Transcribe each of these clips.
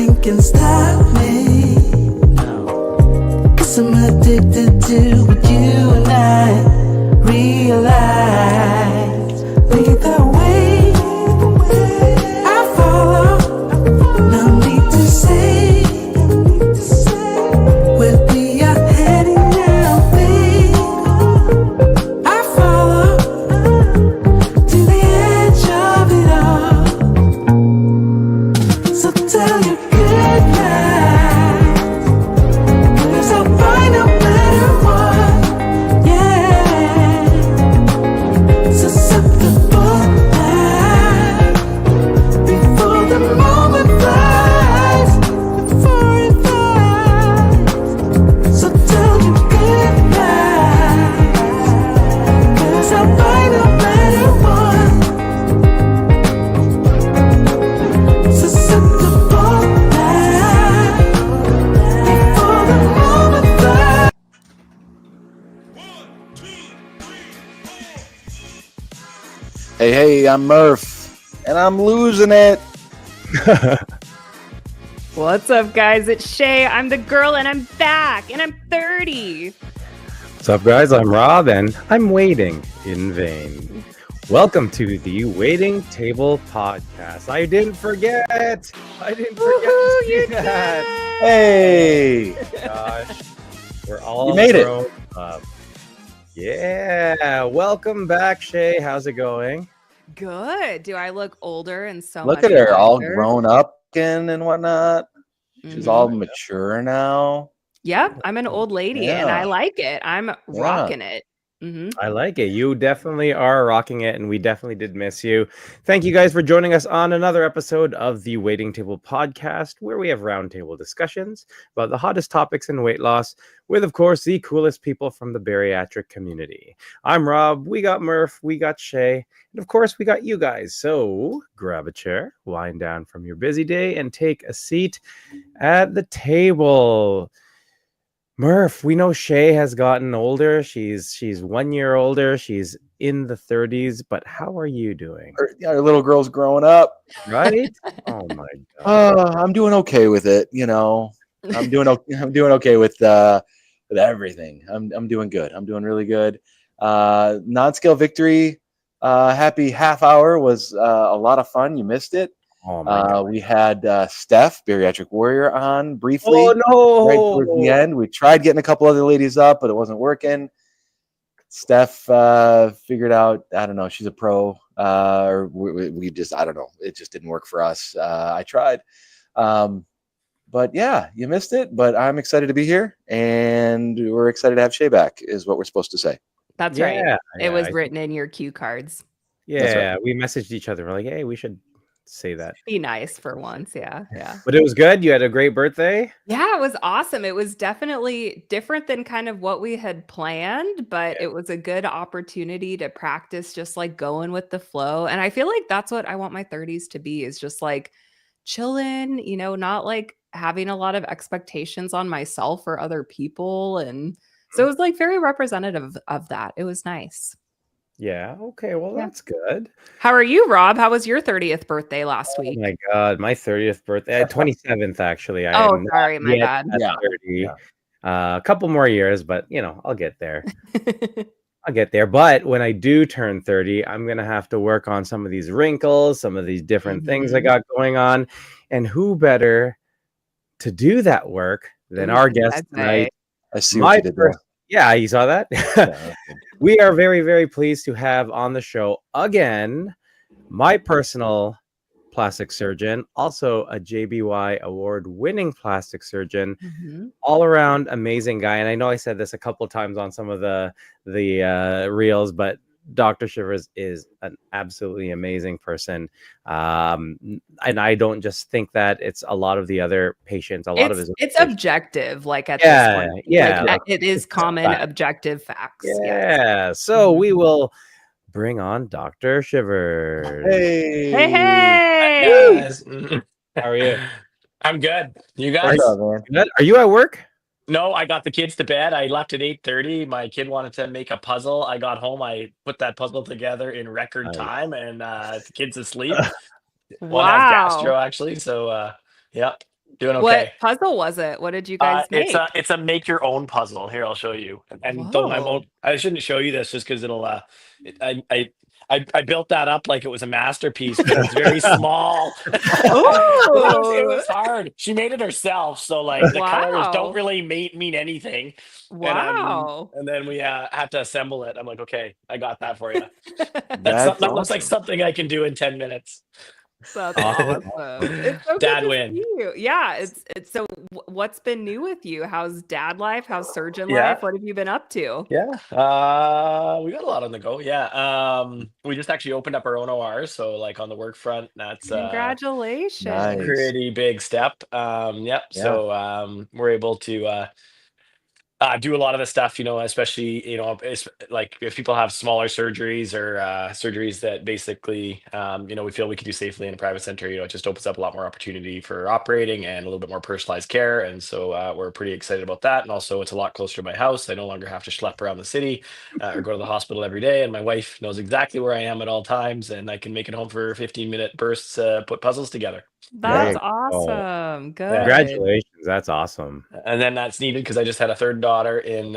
nothing can stop me. Cause I'm addicted to what you and I realize. Look at the way I follow. No need to say where we are heading now, babe. I follow to the edge of it all. So tell you goodnight, 'cause I'll find no matter what, yeah. Susceptible now, before the moment flies, before it flies. So tell you goodnight, 'cause I'll find no matter what. Susceptible now, before the moment flies. Hey, I'm Murph, and I'm losing it. What's up, guys? It's Shea. I'm the girl, and I'm back, and I'm 30. What's up, guys? I'm Rob, and I'm waiting in vain. Welcome to the Waiting Table Podcast. I didn't forget. Woohoo, to you do that. Hey, Gosh, we're all You made it. grown up. Yeah, welcome back, Shea. How's it going? Good. Do I look older and so look much at her, all wiser? grown up again and whatnot. She's Mhm. all mature now. Yep, I'm an old lady, and I Yeah. like it. I'm rocking it. hmm I like it. You definitely are rocking it, and we definitely did miss you. Thank you guys for joining us on another episode of the Waiting Table Podcast, where we have roundtable discussions about the hottest topics in weight loss with, of course, the coolest people from the bariatric community. I'm Rob. We got Murph. We got Shea. And, of course, we got you guys. So grab a chair, wind down from your busy day, and take a seat at the table. Murph, we know Shea has gotten older. She's 1 year older. She's in the 30s. But how are you doing? Our little girl's growing up. Right? Oh my god. I'm doing okay with it. I'm doing okay. I'm doing okay with everything. I'm doing good. I'm doing really good. Non-scale victory. Happy half hour was a lot of fun. You missed it. Oh my god. We had Steph, Bariatric Warrior, on briefly. Oh Right no. towards the end. We tried getting a couple other ladies up, but it wasn't working. Steph figured out, I don't know, she's a pro, or we just, I don't know, it just didn't work for us. I tried. But yeah, you missed it, but I'm excited to be here, and we're excited to have Shea back, is what we're supposed to say. That's right. Yeah, It was I- written in your cue cards. Yeah, we messaged each other. We're like, hey, we should say that. Be nice for once. Yeah. But it was good. You had a great birthday. Yeah, it was awesome. It was definitely different than kind of what we had planned, but it was a good opportunity to practice just like going with the flow. And I feel like that's what I want my 30s to be, is just like chilling, not like having a lot of expectations on myself or other people. And so it was like very representative of that. It was nice. Yeah. Okay. Well, Yeah. that's good. How are you, Rob? How was your 30th birthday last Oh week? my god, my 30th birthday, 27th actually. I Oh, am not sorry, my yet bad. at Yeah, 30. A couple more years, but I'll get there. I'll get there. But when I do turn 30, I'm gonna have to work on some of these wrinkles, some of these different things I Mhm. got going on. And who better to do that work than our guest I'd tonight? say. I see My what you did there. first- Yeah, you saw that? Yeah, that's good. We are very, very pleased to have on the show again my personal plastic surgeon, also a JBY award-winning plastic surgeon, Mhm. all around amazing guy. And I know I said this a couple times on some of the reels, but Dr. Chivers is an absolutely amazing person. And I don't just think that, it's a lot of the other patients, a lot of his It's patients. objective, like at Yeah, this point. yeah, Like, like, it is it's common fact. objective facts. Yes. Yeah. So we Mhm. will bring on Dr. Shivers. Hey. Hey, hey! Guys. How are you? I'm good. You guys? What's up, man? Good? Are you at work? No, I got the kids to bed. I left at 8:30. My kid wanted to make a puzzle. I got home. I put that puzzle together in record Nice. time, and the kid's asleep. One has gastro Wow. actually. So, yeah. Doing What okay. puzzle was it? What did you guys make? It's a make your own puzzle. Here, I'll show you. And don't I Whoa. won't I shouldn't show you this just because it'll I built that up like it was a masterpiece, but it's very small. It Oh, was hard. She made it herself, so like the colors don't wow. really mean anything. Wow. And then we had to assemble it. I'm like, okay, I got that for you. That's That looks like awesome. something I can do in 10 minutes. That's Awesome. awesome. It's so Dad good to win. see you. Yeah, it's so what's been new with you? How's dad life? How's surgeon Yeah. life? What have you been up to? Yeah, we got a lot on the go. Yeah, we just actually opened up our own OR, so like on the work front, that's Congratulations. Nice. pretty big step. Yep. Yeah. So we're able to do a lot of the stuff, especially it's like if people have smaller surgeries or surgeries that basically we feel we could do safely in a private center. It just opens up a lot more opportunity for operating and a little bit more personalized care, and so we're pretty excited about that. And also, it's a lot closer to my house. I no longer have to schlep around the city or go to the hospital every day, and my wife knows exactly where I am at all times, and I can make it home for 15-minute bursts, put puzzles together. That's Right. awesome. Good. Congratulations. That's awesome. And then that's needed because I just had a third daughter in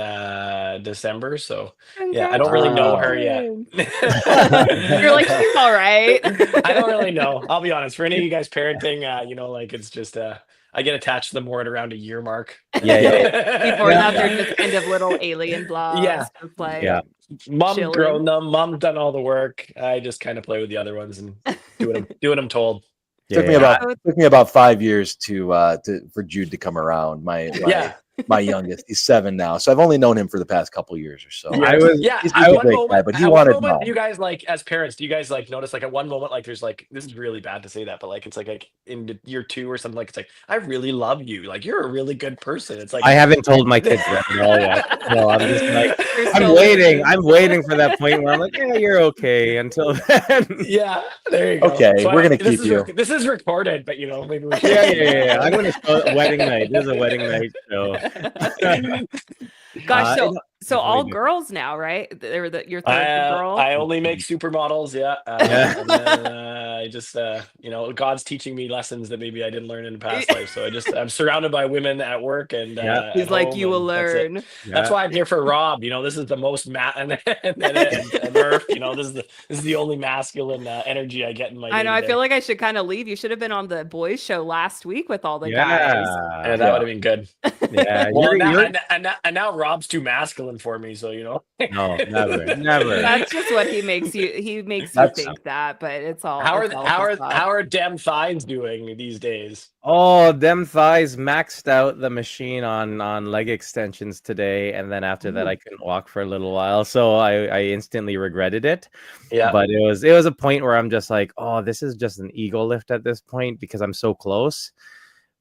December. So yeah, I don't really know her yet. Congratulations. You're like, she's all right. I don't really know. I'll be honest. For any of you guys parenting, like it's just I get attached to them more at around a year mark. Yeah. Before that, they're just kind of little alien blobs. Yeah. Just like, Yeah. Mom's chilling. grown them. Mom's done all the work. I just kind of play with the other ones and do what I'm told. Took me about 5 years for Jude to come around. My youngest, he's 7 now, so I've only known him for the past couple years or so. He's a great guy, but he wanted more. Do you guys like, as parents, do you guys like notice like at one moment like there's like, this is really bad to say that, but like it's like in year 2 or something, like it's like, I really love you, like you're a really good person. It's like I haven't told my kids that at all yet. No, I'm just like You're I'm still waiting. I'm waiting for that point where I'm like, yeah, you're okay until then. Yeah, there you go. Okay, we're gonna this keep you. This is recorded, but maybe we Yeah. I'm gonna show wedding night. This is a wedding night show. Gosh, so all do. girls now, right? They're your third girl. I only make supermodels. Yeah. And then, I just, God's teaching me lessons that maybe I didn't learn in a past life. So I'm surrounded by women at work and He's at like, home, you will and that's it. learn. That's why I'm here for Rob. This is the most and Murph. This is the only masculine energy I get in my. I know. I day-to-day. feel like I should kind of leave. You should have been on the boys' show last week with all the Yeah. guys. Yeah, that would have been good. Yeah. Well, you're- and now Rob's too masculine for me. So No, never. That's just what he makes you. He makes you think that, but it's all. how it's all are facade. how are dem thighs doing these days? Oh, them thighs maxed out the machine on leg extensions today, and then after that I couldn't walk for a little while, so I instantly regretted it. Yeah. But it was a point where I'm just like, oh, this is just an ego lift at this point because I'm so close.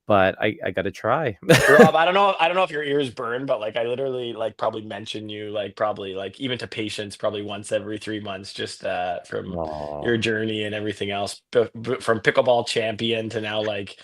But I gotta try. Rob, I don't know if your ears burn, but like I literally like probably mention you like probably like even to patients probably once every 3 months just from Aw. your journey and everything else from pickleball champion to now like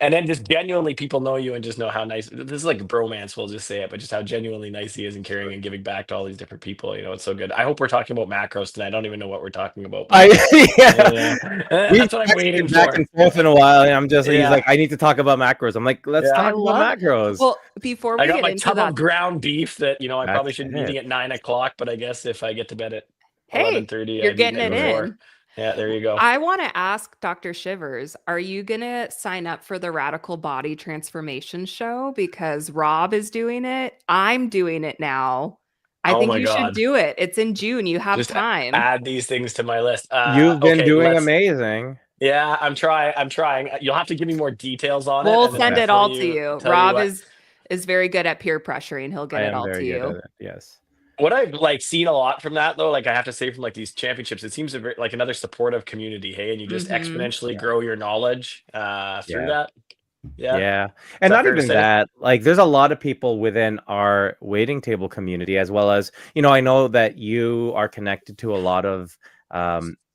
and then just genuinely people know you and just know how nice this is, like bromance, we'll just say it, but just how genuinely nice he is and caring and giving back to all these different people. It's so good. I hope we're talking about macros tonight. I don't even know what we're talking about. Yeah. That's what I'm waiting back for. and forth in a while, and I'm just he's Yeah. like, I need to talk about macros. I'm like, let's Yeah. talk I about love- macros. Well, before we I got get my into tub that, of ground beef that I probably That's shouldn't be it. eating at 9 o'clock, but I guess if I get to bed at hey, 11:30, you're getting it before. in. Yeah, there you go. I want to ask Dr. Shivers, are you going to sign up for the Radical Body Transformation Show? Because Rob is doing it. I'm doing it now. I Oh think my you God. should do it. It's in June. You have Just time. add these things to my list. You've been okay, doing let's- amazing. Yeah, I'm trying. You'll have to give me more details on it. We'll and then send I'll it tell all to you. tell Rob what. is very good at peer pressuring. He'll get I it am all to very good you. at it. Yes. What I've like seen a lot from that though, like I have to say from like these championships, it seems like another supportive community. Hey, and you just Mhm. exponentially grow your knowledge through Yeah. that. Yeah. And that not fair to even say? that, like there's a lot of people within our waiting table community, as well as, I know that you are connected to a lot of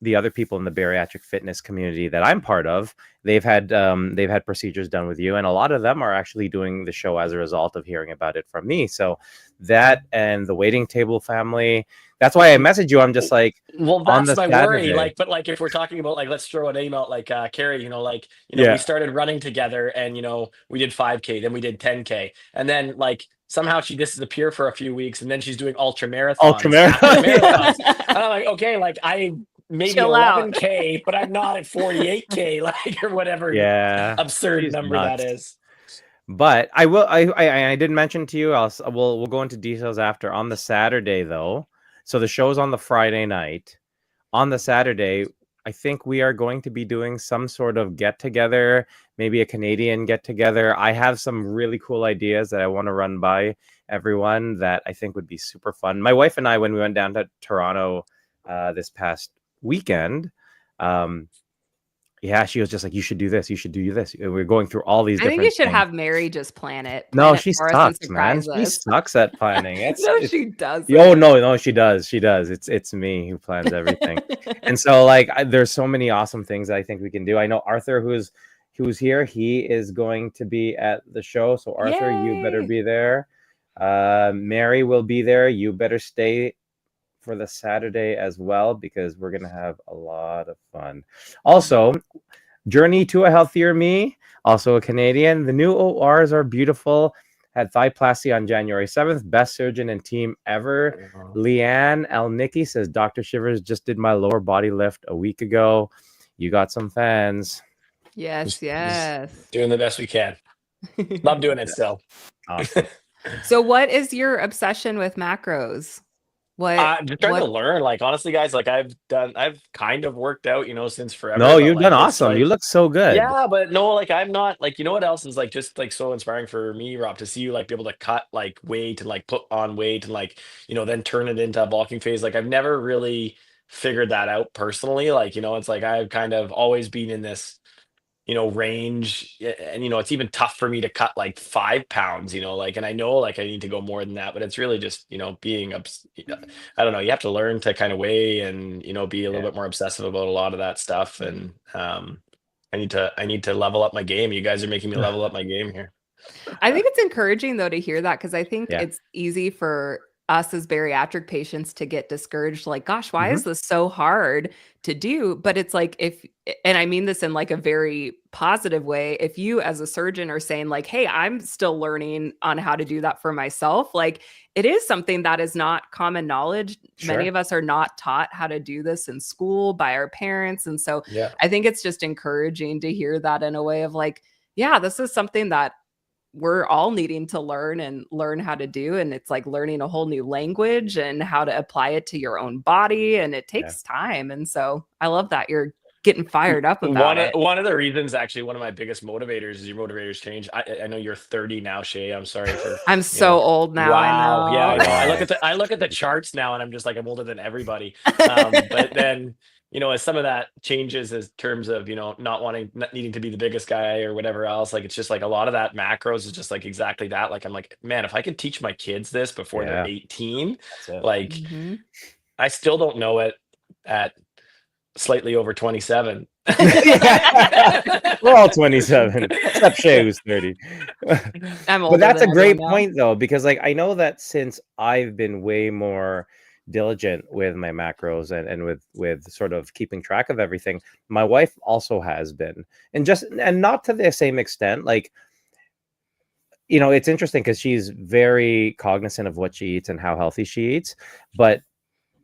the other people in the bariatric fitness community that I'm part of, they've had procedures done with you, and a lot of them are actually doing the show as a result of hearing about it from me. So that and the waiting table family, that's why I messaged you. I'm just like, Well, on that's the my worry. Saturday. Like, but like, if we're talking about like, let's throw a name out, like Carrie. We Yeah. started running together, and we did 5K, then we did 10K, and then like somehow she disappeared for a few weeks, and then she's doing ultra Ultra marathons after the marathon. marathons. And I'm like, okay, like I maybe Chill out. 11K, but I'm not at 48K, like or whatever Yeah, absurd she's number that nuts. is. But I will. I did mention to you. We'll go into details after. On the Saturday though, so the show's on the Friday night. On the Saturday, I think we are going to be doing some sort of get together, maybe a Canadian get together. I have some really cool ideas that I want to run by everyone that I think would be super fun. My wife and I, when we went down to Toronto this past weekend, yeah, she was just like, you should do this, you should do this. We're going through all these I different think you should things. have Mary just plan it. No, Plan it she for us and sucks, man. surprise She us. sucks at planning. No, she doesn't. Oh no, she does. She does. It's me who plans everything. And so like there's so many awesome things that I think we can do. I know Arthur, who's here, he is going to be at the show. So Arthur, you better Yay. be there. Mary will be there. You better stay for the Saturday as well, because we're gonna have a lot of fun. Also, Journey to a Healthier Me, also a Canadian. The new ORs are beautiful. Had thigh-plasty on January 7th. Best surgeon and team ever. Leanne Elnicki says, Dr. Shivers just did my lower body lift a week ago. You got some fans. Yes, yes. Doing the best we can. Love doing it still. Awesome. So what is your obsession with macros? Just trying to learn. Like honestly, guys, like I've kind of worked out, since forever. No, but, you've like, done it's, awesome. like- You look so good. Yeah, but no, like I'm not like what else is like just like so inspiring for me, Rob, to see you like be able to cut like weight and like put on weight and like then turn it into a bulking phase. Like I've never really figured that out personally. Like, it's like I've kind of always been in this range, and it's even tough for me to cut like 5 pounds, like, and I know like I need to go more than that, but it's really just being I don't know, you have to learn to kind of weigh and be a little bit more obsessive about a lot of that stuff, and I need to level up my game. You guys are making me level up my game here. I think it's encouraging though to hear that, because I think Yeah. it's easy for us as bariatric patients to get discouraged, like, gosh, why Mhm. is this so hard to do? But it's like, and I mean this in like a very positive way, if you as a surgeon are saying like, hey, I'm still learning on how to do that for myself, like it is something that is not common knowledge. Many Sure. of us are not taught how to do this in school by our parents. And so Yeah. I think it's just encouraging to hear that in a way of like, yeah, this is something that we're all needing to learn how to do. And it's like learning a whole new language and how to apply it to your own body. And it takes time. And so I love that you're getting fired up about it. One of the reasons, actually, one of my biggest motivators is your motivators change. I know you're 30 now, Shay. I'm sorry for. I'm so old now. Wow. I know. Yeah. I know. Wow. I look at the charts now, and I'm just like I'm older than everybody. But then as some of that changes as terms of not needing to be the biggest guy or whatever else, like it's just like a lot of that macros is just like exactly that. Like I'm like, man, if I could teach my kids this before they're 18, That's it. like Mhm. I still don't know it at slightly over 27. We're all 27, except Shay, who's 30. I'm older But that's a than great everyone now. point, though, because like I know that since I've been way more diligent with my macros and with sort of keeping track of everything, my wife also has been, and not to the same extent. Like, it's interesting because she's very cognizant of what she eats and how healthy she eats, but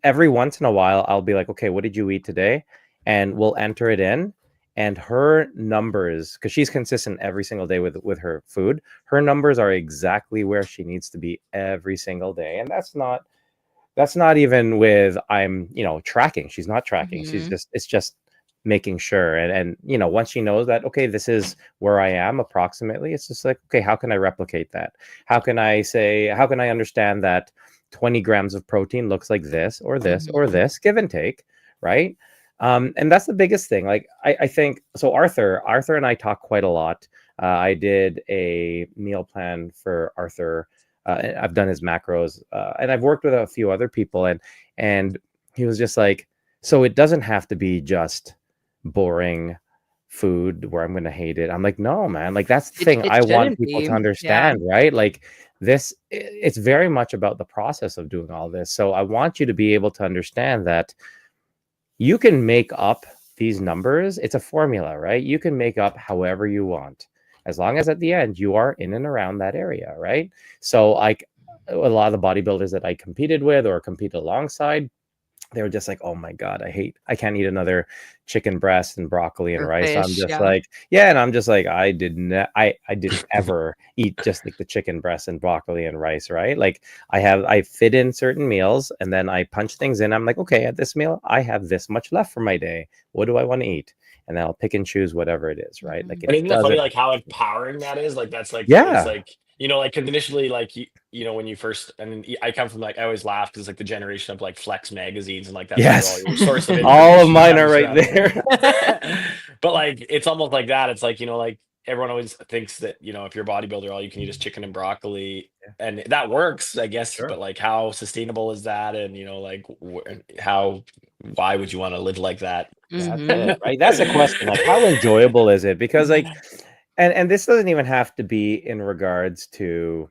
every once in a while I'll be like, okay, what did you eat today? And we'll enter it in, and her numbers, because she's consistent every single day with her food, her numbers are exactly where she needs to be every single day. And that's not even with I'm tracking. She's not tracking. It's just making sure. And once she knows that, okay, this is where I am approximately, it's just like, okay, how can I replicate that? How can I understand that 20 grams of protein looks like this or this or this, give and take, right? And that's the biggest thing. Like I think so. Arthur and I talk quite a lot. I did a meal plan for Arthur. I've done his macros, and I've worked with a few other people, and he was just like, So it doesn't have to be just boring food where I'm going to hate it. I'm like, no, man, like that's the thing It I want shouldn't people to be. Yeah. understand, right? Like it's very much about the process of doing all this. So I want you to be able to understand that you can make up these numbers. It's a formula, right? You can make up however you want, as long as at the end you are in and around that area, right? So like a lot of the bodybuilders that I competed with or competed alongside, they were just like, oh my God, I can't eat another chicken breast and broccoli and Or rice. I'm fish. just Yeah. like, yeah. And I'm just like, I didn't ever eat just like the chicken breast and broccoli and rice, right? Like I fit in certain meals and then I punch things in. I'm like, okay, at this meal, I have this much left for my day. What do I want to eat? And then I'll pick and choose whatever it is, right? Like And it isn't it funny, doesn't, like how empowering that is? Like that's like it's yeah, like like 'cause initially, like when you first, and I come from like I always laugh because like the generation of like Flex magazines and like that's where all yes. your source of All of information mine are comes right from. there. But like it's almost like that. It's like like everyone always thinks that if you're a bodybuilder, all you can eat is chicken and broccoli, Yeah, and that works, I guess. sure. But like, how sustainable is that? And like, how why would you want to live like that? That's Hmm. it, right? That's the question. Like, how enjoyable is it? Because like, and this doesn't even have to be in regards to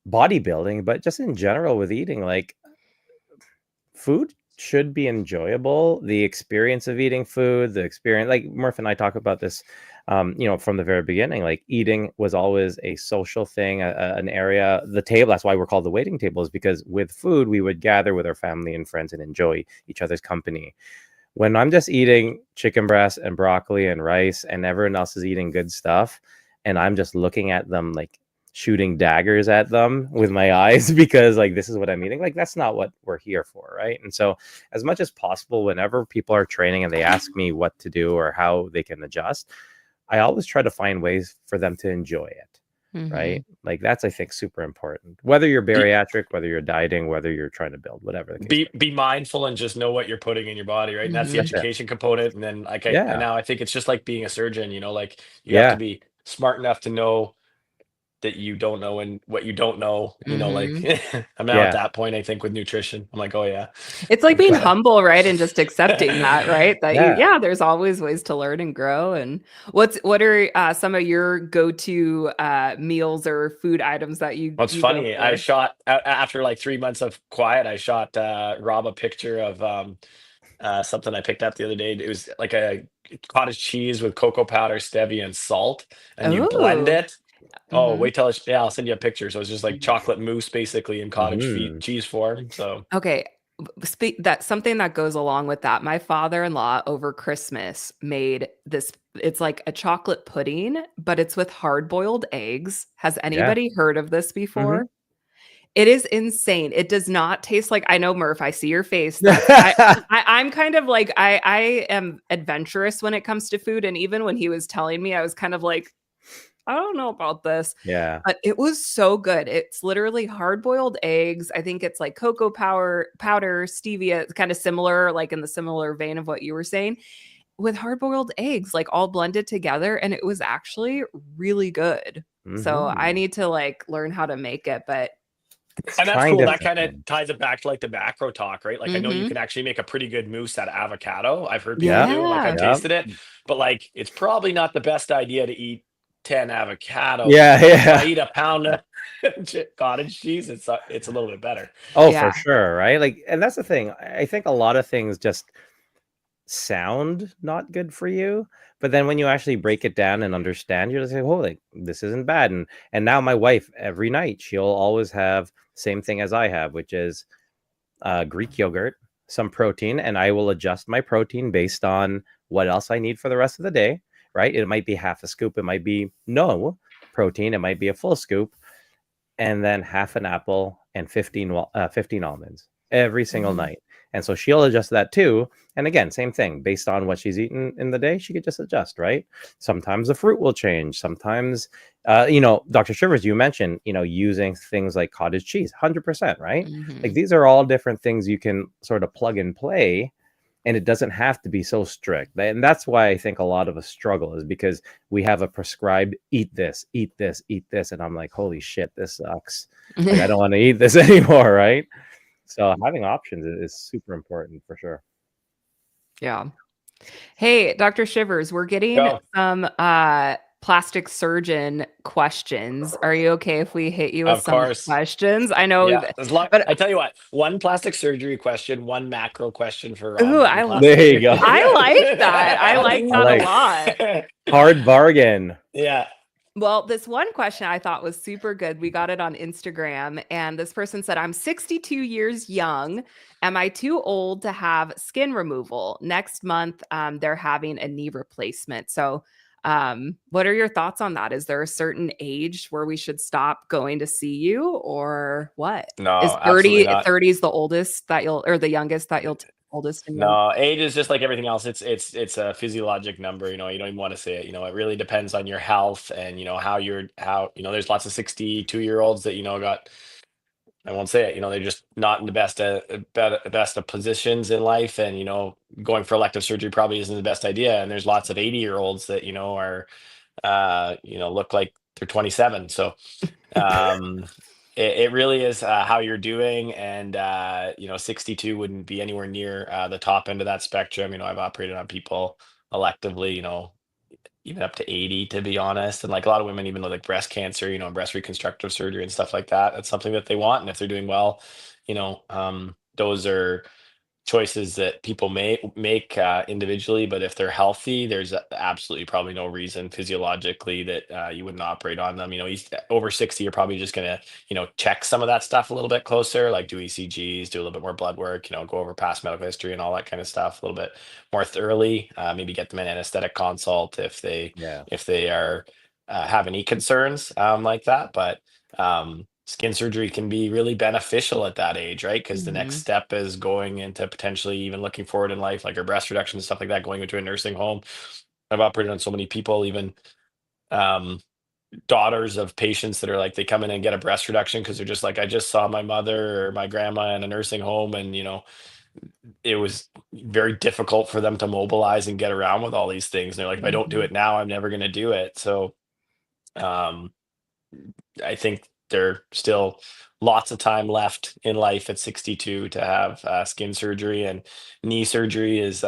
bodybuilding, but just in general with eating. Like, food should be enjoyable. The experience of eating food, the experience, like Murph and I talk about this, from the very beginning. Like, eating was always a social thing, an area, the table. That's why we're called the waiting table, is because with food, we would gather with our family and friends and enjoy each other's company. When I'm just eating chicken breast and broccoli and rice and everyone else is eating good stuff and I'm just looking at them like shooting daggers at them with my eyes because like this is what I'm eating, like that's not what we're here for, right? And so as much as possible, whenever people are training and they ask me what to do or how they can adjust, I always try to find ways for them to enjoy it, right? Like that's, I think, super important, whether you're bariatric, whether you're dieting, whether you're trying to build, whatever the case may Be mindful and just know what you're putting in your body, right? And that's the be. That's it. education component. And then like and Yeah, now I think it's just like being a surgeon, like you have to yeah, be smart enough to know that you don't know and what you don't know, like Hmm. I'm now at yeah. that point, I think, with nutrition. I'm like, oh yeah. It's like being Exactly. humble, right? And just accepting that, right? That Yeah. there's always ways to learn and grow. And what are some of your go-to meals or food items that you Well, it's go funny. I for? shot after like 3 months of quiet. I shot Rob a picture of something I picked up the other day. It was like a cottage cheese with cocoa powder, stevia, and salt, and you blend Oh. it. Oh, Hmm. wait till yeah, I'll send you a picture. So it's just like chocolate mousse basically in cottage Mhm. cheese form. So Okay. Speak that something that goes along with that. My father-in-law over Christmas made this. It's like a chocolate pudding, but it's with hard-boiled eggs. Has Yeah. anybody heard of this Mhm. before? It is insane. It does not taste like, I know, Murph, I see your face. That's I'm kind of like I am adventurous when it comes to food. And even when he was telling me, I was kind of like, I don't know about this. Yeah. But it was so good. It's literally hard-boiled eggs. I think it's like cocoa powder, stevia. It's kind of similar, like in the similar vein of what you were saying, with hard-boiled eggs, like all blended together. And it was actually really good. So I Mhm. need to like learn how to make it, but It's and that's trying cool. That different kind of things. ties it back to like the macro talk, right? Like I know you mhm. can actually make a pretty good mousse out of avocado. I've heard people Yep. do, like I've Yeah. Yep. tasted it, but like it's probably not the best idea to eat 10 avocados. Yeah, But if I yeah. eat a pound of cottage cheese, it's a little bit better. Oh, Yeah. for sure, right? Like, and that's the thing. I think a lot of things just sound not good for you, but then when you actually break it down and understand, you're just like, oh, like this isn't bad. And now my wife, every night, she'll always have same thing as I have, which is Greek yogurt, some protein, and I will adjust my protein based on what else I need for the rest of the day, right? It might be half a scoop, it might be no protein, it might be a full scoop, and then half an apple and 15 almonds every single Mhm. night. And so she'll adjust that too. And again, same thing, based on what she's eaten in the day, she could just adjust, right? Sometimes the fruit will change. Sometimes, Dr. Shivers, you mentioned, using things like cottage cheese, 100%, right? Like Mhm. these are all different things you can sort of plug and play, and it doesn't have to be so strict. And that's why I think a lot of us struggle, is because we have a prescribed eat this, eat this, eat this. And I'm like, holy shit, this sucks. Like, I don't want to eat this anymore, right? So having options is super important for sure. Yeah. Hey, Dr. Shivers, we're getting Go. some plastic surgeon questions. Are you okay if we hit you with Of some course. questions? I know, Yeah. As long but I tell you what, one plastic surgery question, one macro question for Rob, ooh, one There plastic. you go. I like that. I like I that a like lot. hard bargain. Yeah. Well, this one question I thought was super good. We got it on Instagram, and this person said, I'm 62 years young. Am I too old to have skin removal? Next month, they're having a knee replacement. So, what are your thoughts on that? Is there a certain age where we should stop going to see you, or what? Is No, absolutely 30 not. 30 is the oldest that you'll, or the youngest that you'll, oldest and young? No, age is just like everything else. It's a physiologic number. You don't even want to say it. It really depends on your health and there's lots of 62-year-olds that got. I won't say it. They're just not in the best of positions in life, and going for elective surgery probably isn't the best idea. And there's lots of 80-year-olds that are look like they're 27. So um, it really is how you're doing, and 62 wouldn't be anywhere near the top end of that spectrum. I've operated on people electively, even up to 80, to be honest. And like a lot of women, even with like breast cancer, breast reconstructive surgery and stuff like that, that's something that they want. And if they're doing well, those are choices that people may make individually, but if they're healthy, there's absolutely probably no reason physiologically that you wouldn't operate on them. He's over 60, you're probably just gonna, check some of that stuff a little bit closer, like do ECGs, do a little bit more blood work, go over past medical history and all that kind of stuff a little bit more thoroughly. Maybe get them an anesthetic consult Yeah. if they are have any concerns like that. But skin surgery can be really beneficial at that age, right? Because the next Mhm. step is going into potentially even looking forward in life, like our breast reduction and stuff like that, going into a nursing home. I've operated on so many people, even um, daughters of patients that are like, they come in and get a breast reduction because they're just like, I just saw my mother or my grandma in a nursing home, and it was very difficult for them to mobilize and get around with all these things. And they're like, if I don't do Mhm. it now, I'm never going to do it. So um, I think there still lots of time left in life at 62 to have skin surgery, and knee surgery is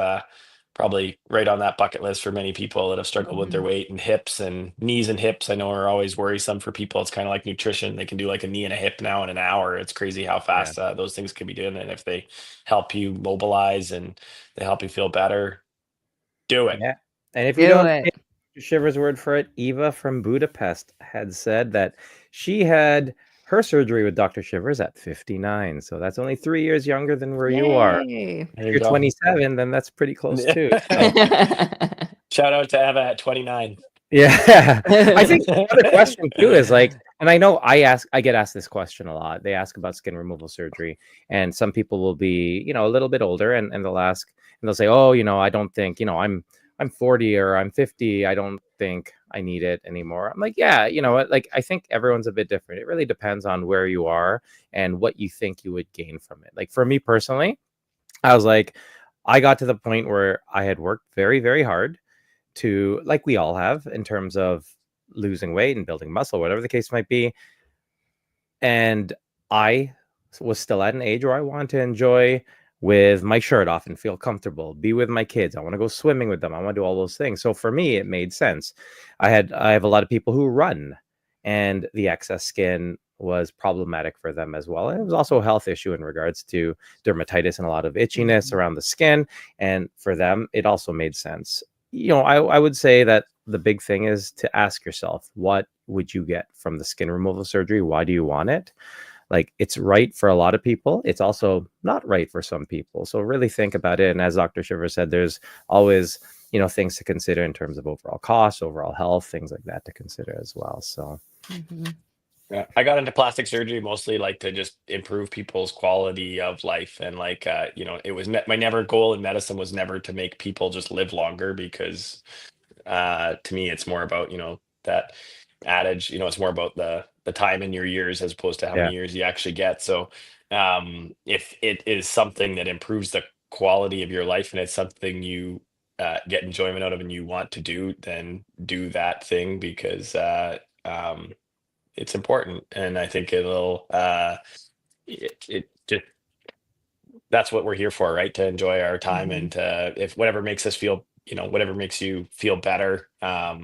probably right on that bucket list for many people that have struggled with their Mhm. weight, and hips and knees and hips. I know are always worrisome for people. It's kind of like nutrition. They can do like a knee and a hip now in an hour. It's crazy how Yeah. fast those things can be doing. And if they help you mobilize and they help you feel better, do it. Yeah. And if you Do don't it. take Shivers' word for it, Eva from Budapest had said that she had her surgery with Dr. Shivers at 59. So that's only 3 years younger than where you are. Yay. If There you you're go. 27, then that's pretty close too. So Shout out to Eva at 29. yeah. I think the other question too is like, and I know I get asked this question a lot. They ask about skin removal surgery, and some people will be, a little bit older, and they'll ask and they'll say, oh, I don't think, I'm 40 or I'm 50. I don't think I need it anymore. I'm like, yeah, what? Like, I think everyone's a bit different. It really depends on where you are and what you think you would gain from it. Like for me personally, I was like, I got to the point where I had worked very, very hard to, like we all have, in terms of losing weight and building muscle, whatever the case might be. And I was still at an age where I want to enjoy with my shirt off and feel comfortable, be with my kids. I want to go swimming with them. I want to do all those things. So for me, it made sense. I have a lot of people who run, and the excess skin was problematic for them as well. And it was also a health issue in regards to dermatitis and a lot of itchiness Mhm. around the skin. And for them, it also made sense. I would say that the big thing is to ask yourself, what would you get from the skin removal surgery? Why do you want it? Like, it's right for a lot of people. It's also not right for some people. So really think about it. And as Dr. Shiver said, there's always, things to consider in terms of overall cost, overall health, things like that to consider as well. So Mhm. Yeah, I got into plastic surgery mostly like to just improve people's quality of life, and like it was my never goal in medicine was never to make people just live longer, because to me it's more about that adage, it's more about the time in your years as opposed to how yeah, many years you actually get. So if it is something that improves the quality of your life, and it's something you get enjoyment out of and you want to do, then do that thing, because it's important. And I think it just that's what we're here for, right? To enjoy our time Mhm. and if whatever makes us feel, whatever makes you feel better, uh,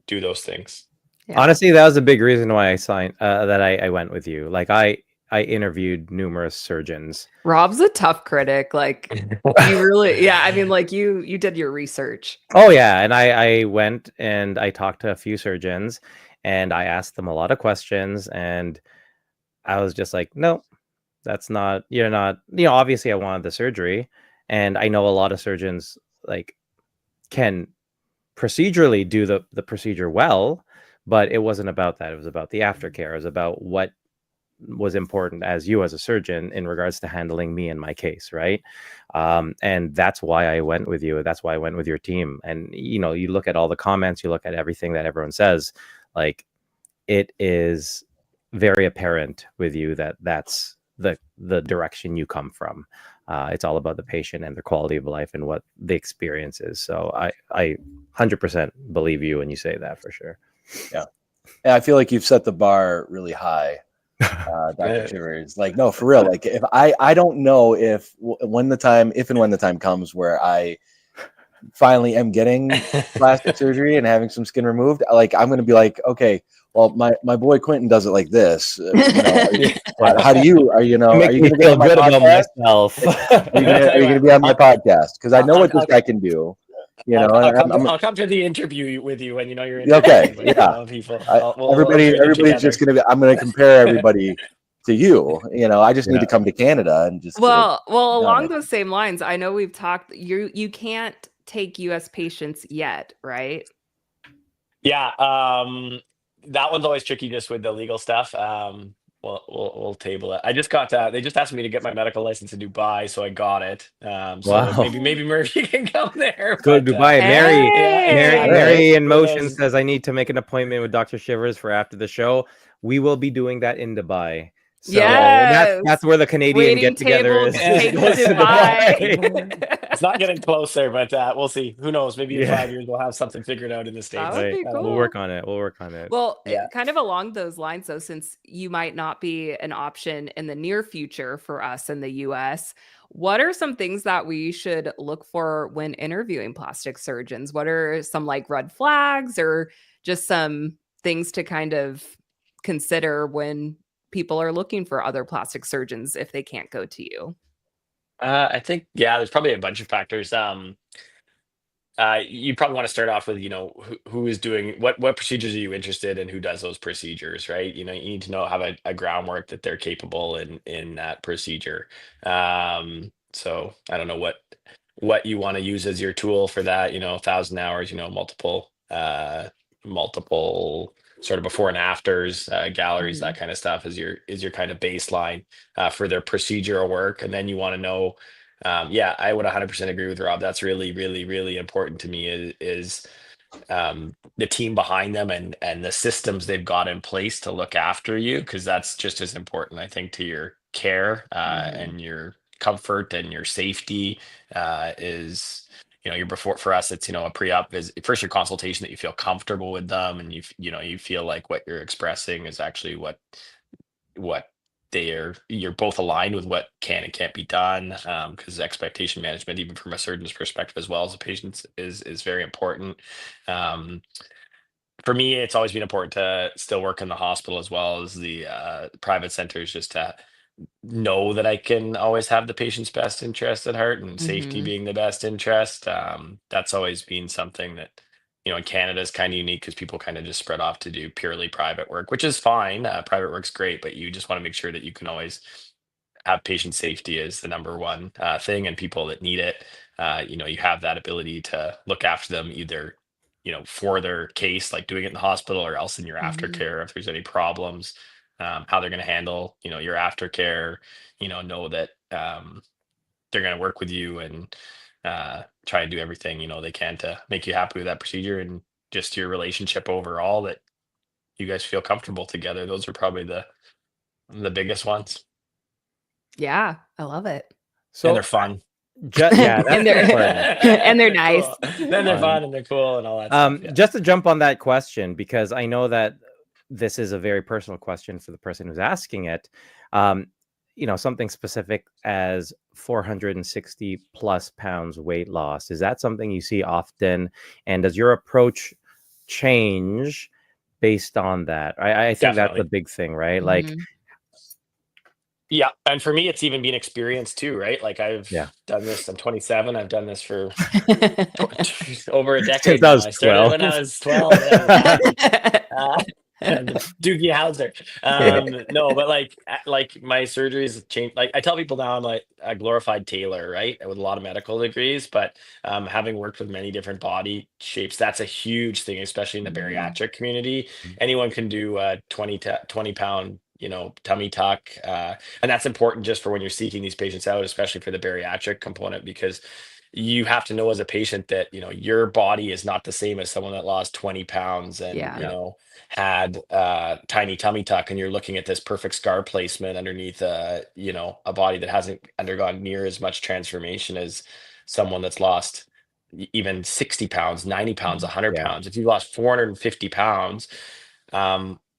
do those things. Yeah. Honestly, that was a big reason why I signed that I went with you. Like I interviewed numerous surgeons. Rob's a tough critic. Like you really, yeah. I mean, like you did your research. Oh yeah, and I went and I talked to a few surgeons, and I asked them a lot of questions, and I was just like, no, that's not. You're not. Obviously, I wanted the surgery, and I know a lot of surgeons like can procedurally do the procedure well, but it wasn't about that. It was about the aftercare. It was about what was important as you as a surgeon in regards to handling me and my case, right? And that's why I went with you. That's why I went with your team. And you look at all the comments, you look at everything that everyone says, like it is very apparent with you that that's the direction you come from. It's all about the patient and their quality of life and what the experience is. So I 100% believe you when you say that, for sure. Yeah, I feel like you've set the bar really high, Dr. Chivers. Like, no, for real. Like, if I don't know if and when the time comes where I finally am getting plastic surgery and having some skin removed, like I'm going to be like, okay, well, my boy Quinton does it like this. How do you? Are you Make me going to be feel on my good about podcast? myself. Are you going to be on my podcast? Because I know what this guy can do. I'll come to the interview with you when you're Okay, interviewing with, yeah. people. Everybody's just I'm going to compare everybody to you. I just need to come to Canada and just Well, get along it. those same lines, I know we've talked. You can't take U.S. patients yet, right? Yeah, that one's always tricky just with the legal stuff. We'll table it. I just got they just asked me to get my medical license in Dubai, so I got it. So Wow. maybe Murphy can come there. Go to Dubai. Mary Hey! Mary in For motion those- says I need to make an appointment with Dr. Shivers for after the show. We will be doing that in Dubai. So Yes. that's where the Canadian Waiting get together table is. to take to goes to Dubai. It's not getting closer, but we'll see. Who knows? Maybe in Yeah. 5 years we'll have something figured out in the States. That would be I don't cool. know. We'll work on it. We'll work on it. Well, Yeah. kind of along those lines, though, since you might not be an option in the near future for us in the US, what are some things that we should look for when interviewing plastic surgeons? What are some like red flags or just some things to kind of consider when people are looking for other plastic surgeons if they can't go to you? I think there's probably a bunch of factors. You probably want to start off with who is doing what procedures are you interested in, who does those procedures, right? You need to have a groundwork that they're capable in that procedure. So I don't know what you want to use as your tool for that. 1,000 hours. Multiple sort of before and afters, galleries, that kind of stuff is your kind of baseline for their procedural work, and then you want to know. I would 100% agree with Rob. That's really, really, really important to me is the team behind them and the systems they've got in place to look after you, because that's just as important, I think, to your care and your comfort and your safety is your before. For us, it's a pre-op visit, first your consultation, that you feel comfortable with them, and you feel like what you're expressing is actually what you're both aligned with what can and can't be done, because expectation management, even from a surgeon's perspective as well as a patient's, is very important. For me, it's always been important to still work in the hospital as well as the private centers, just to know that I can always have the patient's best interest at heart, and safety being the best interest. That's always been something that, in Canada is kind of unique, because people kind of just spread off to do purely private work, which is fine. Private work's great, but you just want to make sure that you can always have patient safety as the number one thing, and people that need it. You have that ability to look after them, either for their case, like doing it in the hospital, or else in your aftercare if there's any problems. How they're going to handle your aftercare, know that they're going to work with you and try and do everything they can to make you happy with that procedure, and just your relationship overall, that you guys feel comfortable together. Those are probably the biggest ones. Yeah, I love it. So And they're fun. yeah, that's And they're- important. and they're nice. Cool. Then they're fun and they're cool and all that stuff. Yeah. Just to jump on that question, because I know that this is a very personal question for the person who's asking it. something specific as 460 plus pounds weight loss? Is that something you see often? And does your approach change based on that? I think that's the Definitely. big thing, right? Like, Mhm. Yeah, and for me, it's even been experience too, right? Like I've yeah, done this. I'm 27. I've done this for over a since decade I now. was I started 12. when I was 12. Yeah, exactly. Uh, the Doogie Howser. Yeah. No, but like my surgeries have changed. Like I tell people now, I'm like a glorified tailor, right? With a lot of medical degrees, but having worked with many different body shapes, that's a huge thing, especially in the Mhm. bariatric community. Anyone can do a 20 pound, tummy tuck. And that's important just for when you're seeking these patients out, especially for the bariatric component, because you have to know as a patient that your body is not the same as someone that lost 20 pounds and Yeah. Yeah. had tiny tummy tuck, and you're looking at this perfect scar placement underneath a body that hasn't undergone near as much transformation as someone that's lost even 60 pounds, 90 pounds, Mhm. 100 Yeah. pounds. If you lost 450 pounds,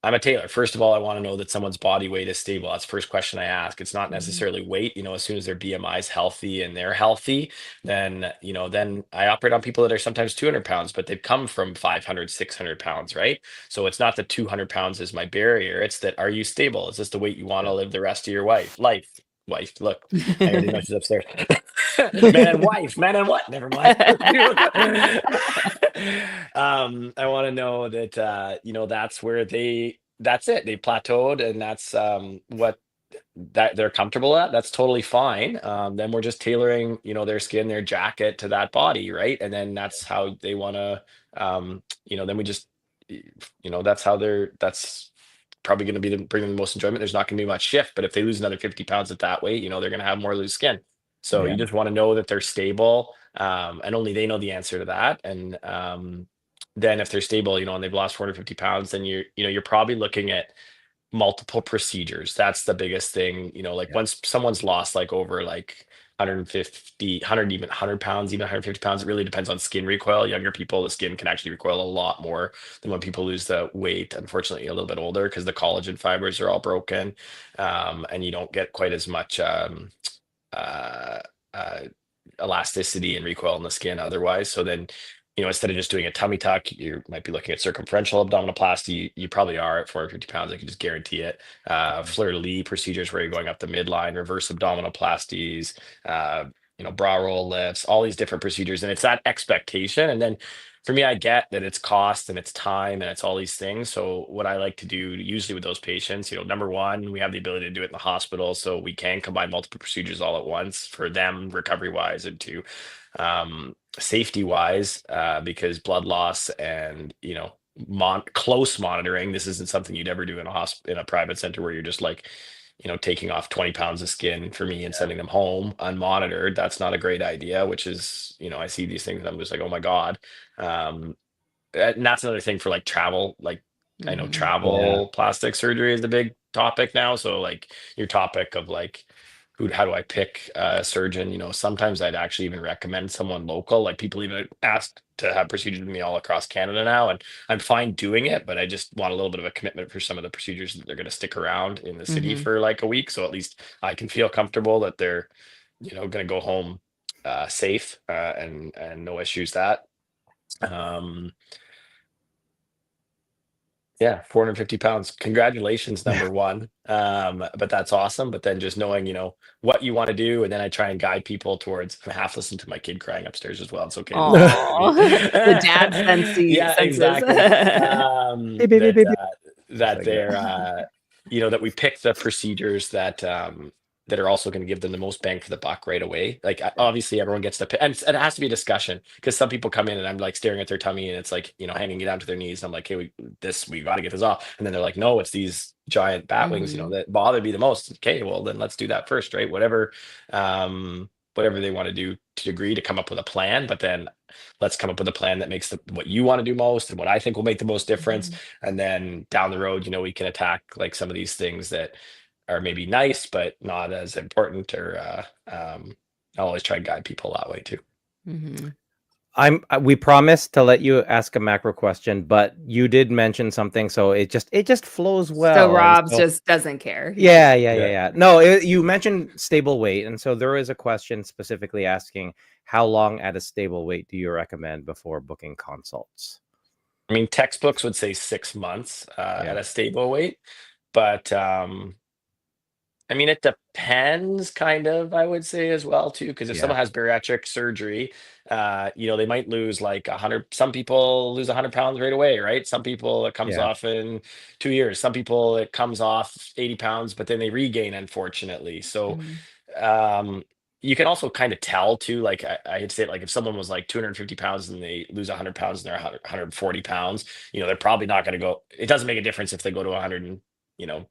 I'm a tailor. First of all, I want to know that someone's body weight is stable. That's the first question I ask. It's not Mhm. necessarily weight. As soon as their BMI is healthy and they're healthy, then I operate on people that are sometimes 200 pounds, but they've come from 500, 600 pounds, right? So it's not that 200 pounds is my barrier. It's that, are you stable? Is this the weight you want to Yeah. live the rest of your life? Look, I already know she's upstairs. Man and wife, man and what? Never mind. I want to know that that's where that's it. They plateaued, and that's what that they're comfortable at. That's totally fine. Then we're just tailoring, their skin, their jacket to that body, right? And then that's how they want to, then we just, that's probably going to be bring them the most enjoyment. There's not going to be much shift, but if they lose another 50 pounds at that weight, they're going to have more loose skin. So Yeah. you just want to know that they're stable, and only they know the answer to that. And then if they're stable, and they've lost 450 pounds, then you're probably looking at multiple procedures. That's the biggest thing. Like Yeah. once someone's lost like over like 150, 100, even 100 pounds, even 150 pounds, it really depends on skin recoil. Younger people, the skin can actually recoil a lot more than when people lose the weight, unfortunately, a little bit older, because the collagen fibers are all broken, and you don't get quite as much uh, uh, elasticity and recoil in the skin otherwise. So then, instead of just doing a tummy tuck, you might be looking at circumferential abdominoplasty. You probably are at 450 pounds. I can just guarantee it. Fleur-de-lis procedures where you're going up the midline, reverse abdominoplasties, bra roll lifts, all these different procedures. And it's that expectation. And then for me, I get that it's cost and it's time and it's all these things. So what I like to do usually with those patients, number one, we have the ability to do it in the hospital, so we can combine multiple procedures all at once for them recovery wise, and to safety wise, because blood loss and close monitoring. This isn't something you'd ever do in a private center where you're just like taking off 20 pounds of skin for me and sending them home unmonitored. That's not a great idea, which is, I see these things and I'm just like, oh my God. Um, and that's another thing for like travel. Like I know Mhm. Yeah. travel plastic surgery is the big topic now. So like your topic of like, how do I pick a surgeon? Sometimes I'd actually even recommend someone local. Like people even ask to have procedures with me all across Canada now, and I'm fine doing it, but I just want a little bit of a commitment for some of the procedures that they're going to stick around in the city Mhm. for like a week. So at least I can feel comfortable that they're, going to go home safe, and no issues that. Um, Yeah, 450 pounds. Congratulations, number one. But that's awesome. But then just knowing, what you want to do, and then I try and guide people towards. I half listen to my kid crying upstairs as well. It's okay to listen to me. Aw. The dad Yeah, senses. exactly. Beep, beep, beep, beep, beep. Just That like that. they're that we pick the procedures that are also going to give them the most bang for the buck right away. Like obviously everyone gets to pick, and it has to be a discussion, because some people come in and I'm like staring at their tummy and it's like, hanging it down to their knees. And I'm like, hey, we got to get this off. And then they're like, no, it's these giant bat wings, Mhm. that bother me the most. Okay, well then let's do that first, right? Whatever they want to do to agree to come up with a plan, but then let's come up with a plan that makes what you want to do most and what I think will make the most difference. Mhm. And then down the road, we can attack like some of these things that are maybe nice but not as important, or I'll always try and guide people that way too. Mhm. We promised to let you ask a macro question, but you did mention something, so it just flows So well. And Rob so just doesn't care. yeah. No, you mentioned stable weight, and so there is a question specifically asking how long at a stable weight do you recommend before booking consults? I mean, textbooks would say 6 months at Yeah, a stable weight, but I mean, it depends, kind of, I would say as well too, because if yeah, someone has bariatric surgery, they might lose like 100. Some people lose 100 pounds right away, right? Some people it comes yeah, off in 2 years. Some people it comes off 80 pounds, but then they regain, unfortunately. So Mhm. um, you can also kind of tell too. Like I hate to say it, like if someone was like 250 pounds and they lose 100 pounds and they're 140 pounds, they're probably not going to go. It doesn't make a difference if they go to 100 and, you know,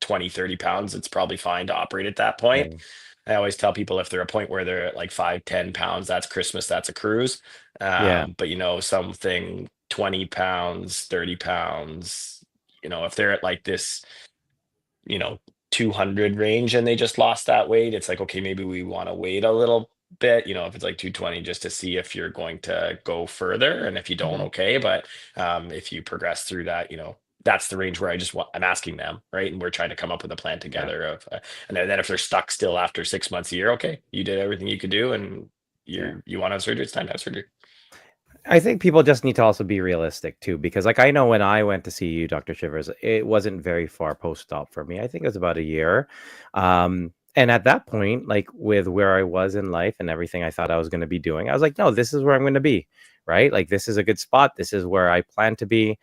20, 30 pounds, it's probably fine to operate at that point. yeah, I always tell people if they're a point where they're at like 5, 10 pounds, that's Christmas, that's a cruise. yeah, But something 20 pounds, 30 pounds, if they're at like this, you know, 200 range and they just lost that weight, it's like, okay, maybe we want to wait a little bit, if it's like 220, just to see if you're going to go further. And if you don't, Mhm. okay. But if you progress through that, that's the range where I'm asking them, right? And we're trying to come up with a plan yeah, together and then if they're stuck still after 6 months, a year, okay, you did everything you could do and yeah. you want to have surgery, it's time to have surgery. I think people just need to also be realistic too, because like I know when I went to see you, Dr. Shivers, it wasn't very far post-op for me. I think it was about a year. And at that point, like with where I was in life and everything I thought I was going to be doing, I was like, no, this is where I'm going to be, right? Like this is a good spot. This is where I plan to be.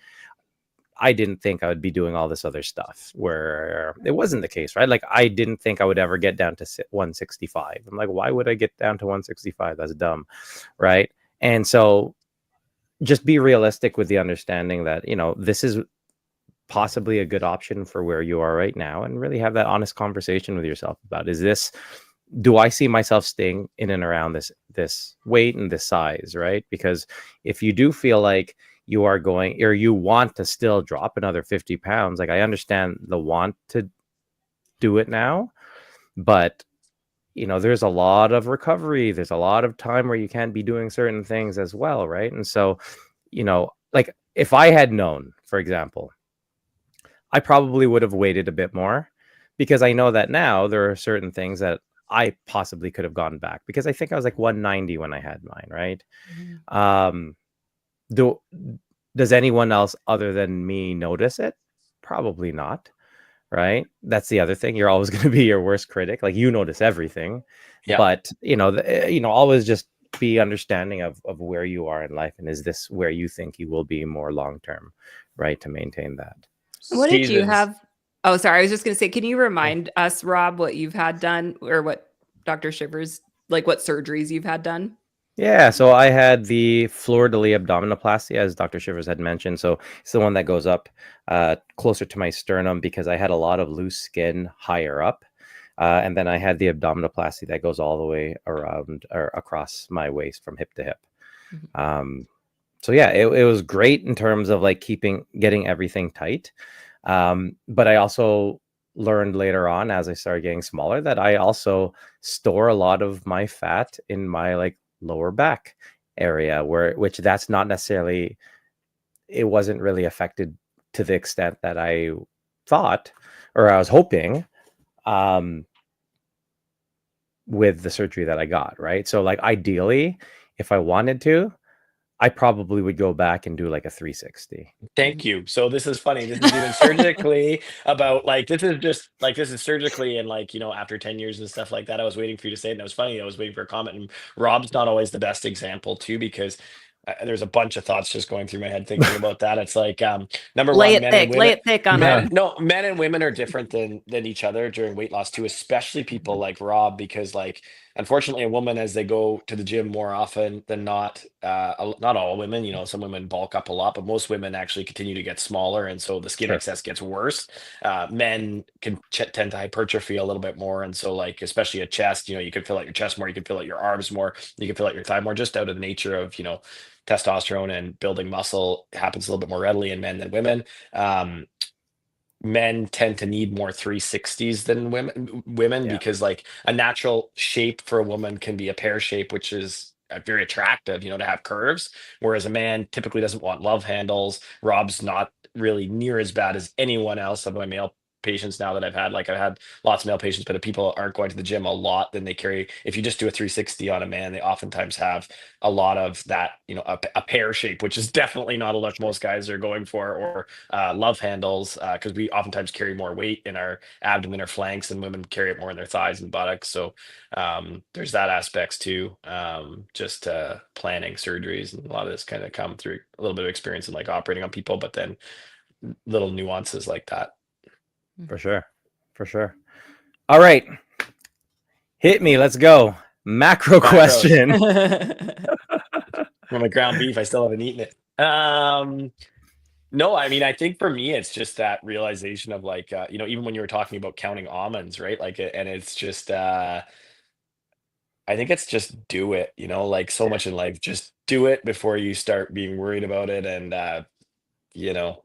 I didn't think I would be doing all this other stuff where it wasn't the case, right? Like I didn't think I would ever get down to 165. I'm like, why would I get down to 165? That's dumb, right? And so just be realistic with the understanding that this is possibly a good option for where you are right now, and really have that honest conversation with yourself about, do I see myself staying in and around this weight and this size, right? Because if you do feel like you are going, or you want to still drop another 50 pounds, like I understand the want to do it now, but there's a lot of recovery, there's a lot of time where you can't be doing certain things as well, right? And so like if I had known, for example, I probably would have waited a bit more, because I know that now there are certain things that I possibly could have gone back, because I think I was like 190 when I had mine, right? Mhm. Um, do does anyone else other than me notice it? Probably not, right? That's the other thing. You're always going to be your worst critic. Like you notice everything, Yeah. but always just be understanding of where you are in life, and is this where you think you will be more long term, right? To maintain that. What did you Seasons. have? Oh, sorry. I was just going to say, can you remind us, Rob, what you've had done, or what Dr. Shivers, like what surgeries you've had done? Yeah, so I had the fleur-de-lis abdominoplasty, as Dr. Shivers had mentioned. So it's the one that goes up closer to my sternum, because I had a lot of loose skin higher up. And then I had the abdominoplasty that goes all the way around or across my waist from hip to hip. Mhm. So yeah, it was great in terms of like getting everything tight. But I also learned later on, as I started getting smaller, that I also store a lot of my fat in my like lower back area, which that's not necessarily, it wasn't really affected to the extent that I thought, or I was hoping, um, with the surgery that I got, right? So like ideally, if I wanted to, I probably would go back and do like a 360. Thank you. So this is funny. This is even surgically about like this is surgically and like after 10 years and stuff like that. I was waiting for you to say it, and it was funny. I was waiting for a comment, and Rob's not always the best example too, because there's a bunch of thoughts just going through my head thinking about that. It's like number Lay one, it thick. Lay it thick on men Rob. no men and women are different than each other during weight loss too, especially people like Rob, because like unfortunately a woman, as they go to the gym more often than not, not all women, some women bulk up a lot, but most women actually continue to get smaller, and so the skin Sure. excess gets worse. Men can tend to hypertrophy a little bit more, and so like especially a chest, you can fill out your chest more, you can fill out your arms more, you can fill out your thigh more, just out of the nature of testosterone, and building muscle happens a little bit more readily in men than women. um, Men tend to need more 360s than women Yeah. because like a natural shape for a woman can be a pear shape, which is very attractive, to have curves. Whereas a man typically doesn't want love handles. Rob's not really near as bad as anyone else of my male patients now that I've had. Like I've had lots of male patients, but if people aren't going to the gym a lot, then they carry. If you just do a 360 on a man, they oftentimes have a lot of that, a pear shape, which is definitely not a look most guys are going for, or love handles, because we oftentimes carry more weight in our abdomen or flanks, and women carry it more in their thighs and buttocks. So there's that aspects too. Just planning surgeries, and a lot of this kind of come through a little bit of experience in like operating on people, but then little nuances like that. For sure. For sure. All right. Hit me. Let's go. Macro question. On my ground beef, I still haven't eaten it. No, I mean, I think for me, it's just that realization of like, even when you were talking about counting almonds, right? Like, and it's just, I think it's just do it, like so much in life, just do it before you start being worried about it. And, you know,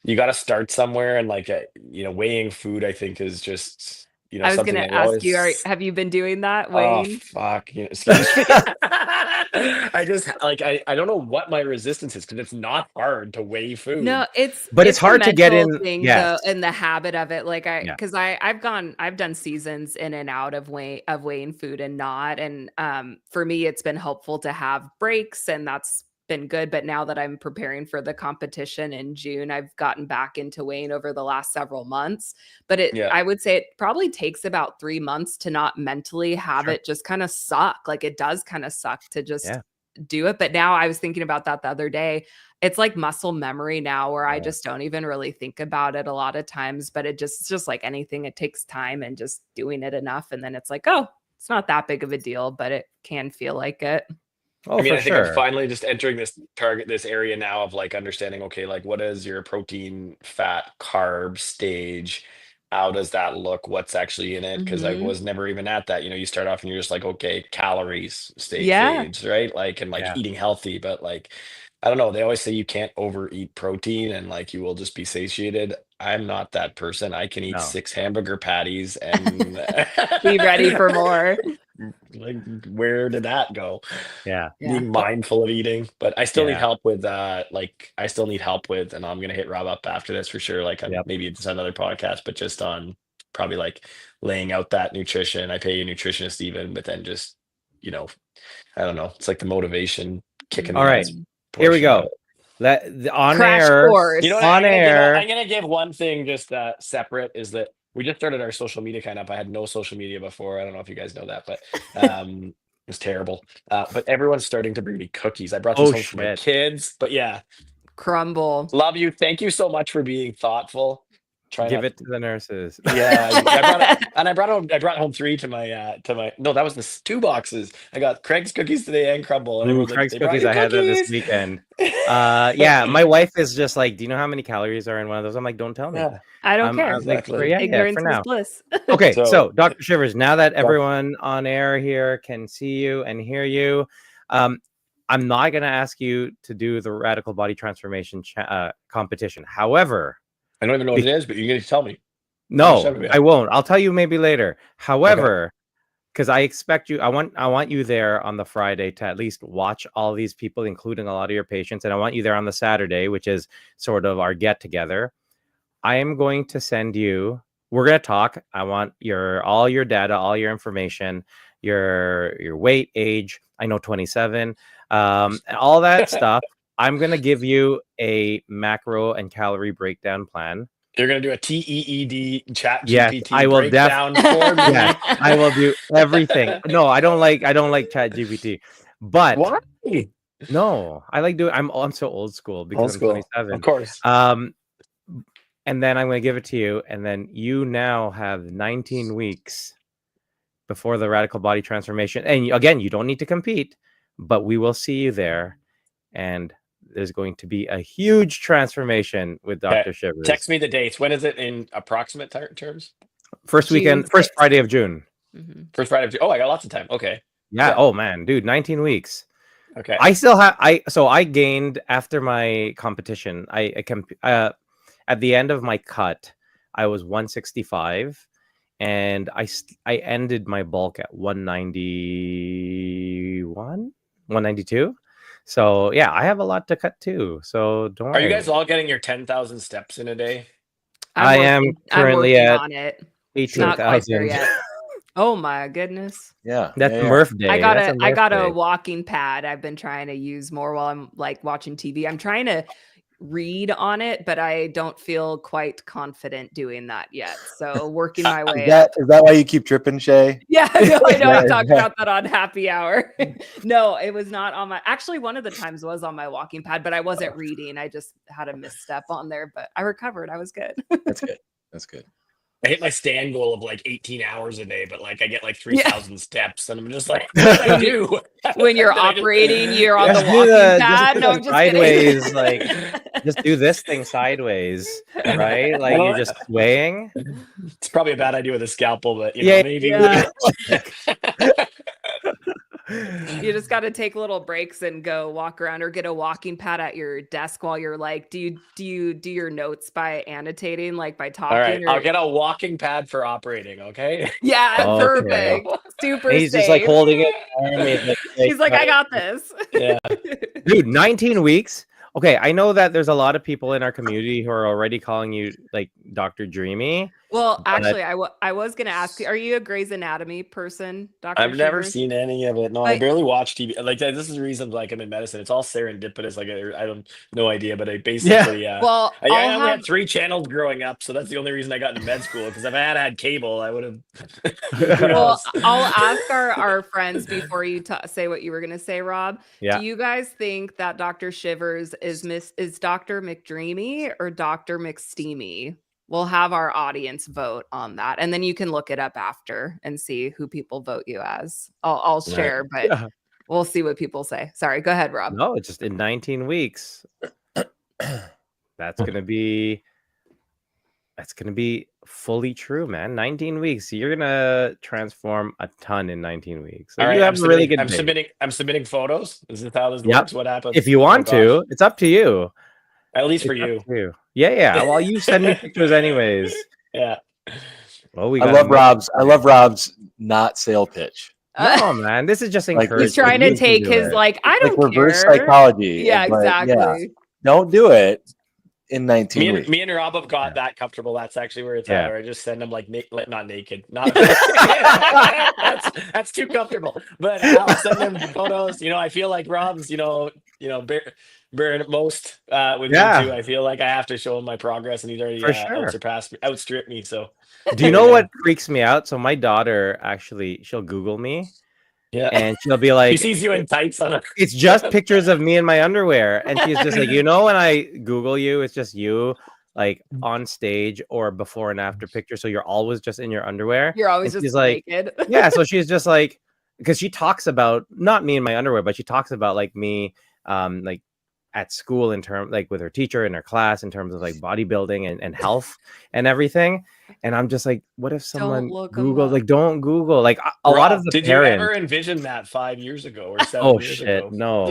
you got to start somewhere, and like weighing food I think is just I was something going to that ask you, have you been doing that, oh Wayne? fuck, excuse me. I just like I don't know what my resistance is, because it's not hard to weigh food. No, it's But it's a hard to get mental in. thing, Yes. though, in the habit of it. Like Yeah. because I've done seasons in and out of weighing food and not. And for me, it's been helpful to have breaks, and that's been good. But now that I'm preparing for the competition in June, I've gotten back into weighing over the last several months. But I would say it probably takes about 3 months to not mentally have Sure. it just kind of suck. Like it does kind of suck to just Yeah. do it. But now I was thinking about that the other day. It's like muscle memory now, where I Yeah. just don't even really think about it a lot of times. But it's just like anything, it takes time and just doing it enough. And then it's like, oh, it's not that big of a deal, but it can feel like it. Oh, I mean, for I think I'm sure. finally just entering this area now of like understanding, okay, like what is your protein, fat, carb stage? How does that look? What's actually in it? Because I Mhm. was never even at that. You start off and you're just like, okay, calories, Yeah. phase, right? Like, and like Yeah. eating healthy, but like, I don't know. They always say you can't overeat protein and like you will just be satiated. I'm not that person. I can eat No. 6 hamburger patties and Be ready for more. like, where did that go? Yeah. Being mindful of eating, but I still need Yeah. help with and I'm gonna hit Rob up after this for sure, like on Yep. maybe it's another podcast, but just on probably like laying out that nutrition. I pay a nutritionist even, but then just I don't know, it's like the motivation kicking All the right. ass Here we portion of go. it. On Crash air. course. You know what? On air. I'm gonna give one thing just separate, is that we just started our social media kind of. I had no social media before. I don't know if you guys know that, but it was terrible. But everyone's starting to bring me cookies. I brought these Oh, home for my shit. kids. But yeah, Crumble. love you. Thank you so much for being thoughtful. Try Give not. it to the nurses. Yeah, I brought home 3 to my. No, that was the 2 boxes. I got Craig's cookies today and Crumble, and Ooh, everyone's like, Craig's they brought cookies. you I had that this cookies. weekend. Yeah, my wife is just like, do you know how many calories are in one of those? I'm like, don't tell me. Yeah, I don't care. I'm like, exactly. yeah, Ignorance for is now. bliss. Okay, So- so Dr. Shivers, now that everyone on air here can see you and hear you, I'm not going to ask you to do the radical body transformation competition. However, I don't even know what it is, but you're going to tell me. no, I won't. I'll tell you maybe later. However, because I expect you, I want you there on the Friday to at least watch all these people, including a lot of your patients, and I want you there on the Saturday, which is sort of our get together. I am going to send you. We're going to talk. I want all your data, all your information, your weight, age. I know 27, all that stuff. I'm going to give you a macro and calorie breakdown plan. You're going to do a TEED chat Yes, GPT I will breakdown for me. Yes, I will do everything. No, I don't like chat GPT, but Why? no, I like doing. I'm so old school because I'm 27. Of course. And then I'm going to give it to you, and then you now have 19 weeks before the radical body transformation. And again, you don't need to compete, but we will see you there, and there's going to be a huge transformation with Dr. Shivers. Text me the dates. When is it in approximate terms? First Friday of June. Mhm. First Friday of June. Oh, I got lots of time. Okay. Yeah. Oh man, dude, 19 weeks. Okay. I still have. I gained after my competition. At the end of my cut, I was 165, and I ended my bulk at 191, 192. So yeah, I have a lot to cut too. So don't Are worry. you guys all getting your 10,000 steps in a day? I am I'm currently working at on it. 18,000. Not quite there yet. Oh my goodness. Yeah, That's yeah, yeah. Murph Day. I got That's a I Murph got Day. a walking pad I've been trying to use more while I'm like watching TV. I'm trying to read on it, but I don't feel quite confident doing that yet. So working my way up. Is that why you keep tripping, Shay? Yeah, no, I know. Yeah, We talked yeah. about that on Happy Hour. No, it was not on my. Actually, one of the times was on my walking pad, but I wasn't reading. I just had a misstep on there, but I recovered. I was good. That's good. That's good. I hit my stand goal of like 18 hours a day, but like I get like Yeah. 3,000 steps, and I'm just like, what do I do? When you're Did I just- operating, you're on the Just do walking the- just pad. do No, the I'm just kidding. sideways, like, just do this thing sideways, right? Like you're just swaying. It's probably a bad idea with a scalpel, but you Yeah, know, maybe. yeah. You just got to take little breaks and go walk around or get a walking pad at your desk while you're like, do you do your notes by annotating, like by talking? All right, or... I'll get a walking pad for operating. Okay. Yeah, Okay. perfect. Super He's safe. just like holding it. He's like, I got this. Yeah. Dude, 19 weeks. Okay, I know that there's a lot of people in our community who are already calling you like Dr. Dreamy. Well, But- actually, I was going to ask you, are you a Grey's Anatomy person, Dr. I've never Chivers? seen any of it. No, I barely watch TV. Like this is the reason like I'm in medicine. It's all serendipitous. Like I don't no idea, but I basically Well, I I'll only have- had 3 channels growing up, so that's the only reason I got into med school. Because if I had cable, I would have. Well, I'll ask our friends before you say what you were going to say, Rob. Yeah. Do you guys think that Dr. Shivers is Dr. McDreamy or Dr. McSteamy? We'll have our audience vote on that, and then you can look it up after and see who people vote you as. I'll share, but Yeah. we'll see what people say. Sorry, go ahead, Rob. No, it's just in 19 weeks. That's gonna be fully true, man. 19 weeks. You're gonna transform a ton in 19 weeks. So All you right, have a really good I'm day. submitting photos. Is this how this Yep. works? What happens? If you want Oh, to, it's up to you. at least for It's up you. to you. Yeah. Well, you send me pictures anyways. Yeah. Well, I love Rob's not sale pitch. No, man. This is just Like, encouraging. He's trying to you can take do his it. like, I Like don't reverse care. psychology. Yeah, but, exactly. yeah, don't do it in 19 weeks. Me and Rob have got that comfortable. That's actually where it's Yeah. at. Where I just send them like not naked, not that's too comfortable. But I'll send them photos. I feel like Rob's, bear most with Yeah. me too. I feel like I have to show him my progress, and he's already For sure. outstripped me. So Do you know what freaks me out? So my daughter actually, she'll Google me yeah, and she'll be he like, sees you in tights on a. it's just pictures of me in my underwear. And she's just like, when I Google you, it's just you like on stage or before and after picture. So you're always just in your underwear. You're always And just she's like, naked. yeah. So she's just like, because she talks about not me in my underwear, but she talks about like me, like at school in terms like with her teacher in her class in terms of like bodybuilding and health and everything. And I'm just like, what if someone look 'em Google up. like don't Google like a lot Rob, of the did parents. you ever envision that 5 years ago or 7 Oh years shit! ago? No.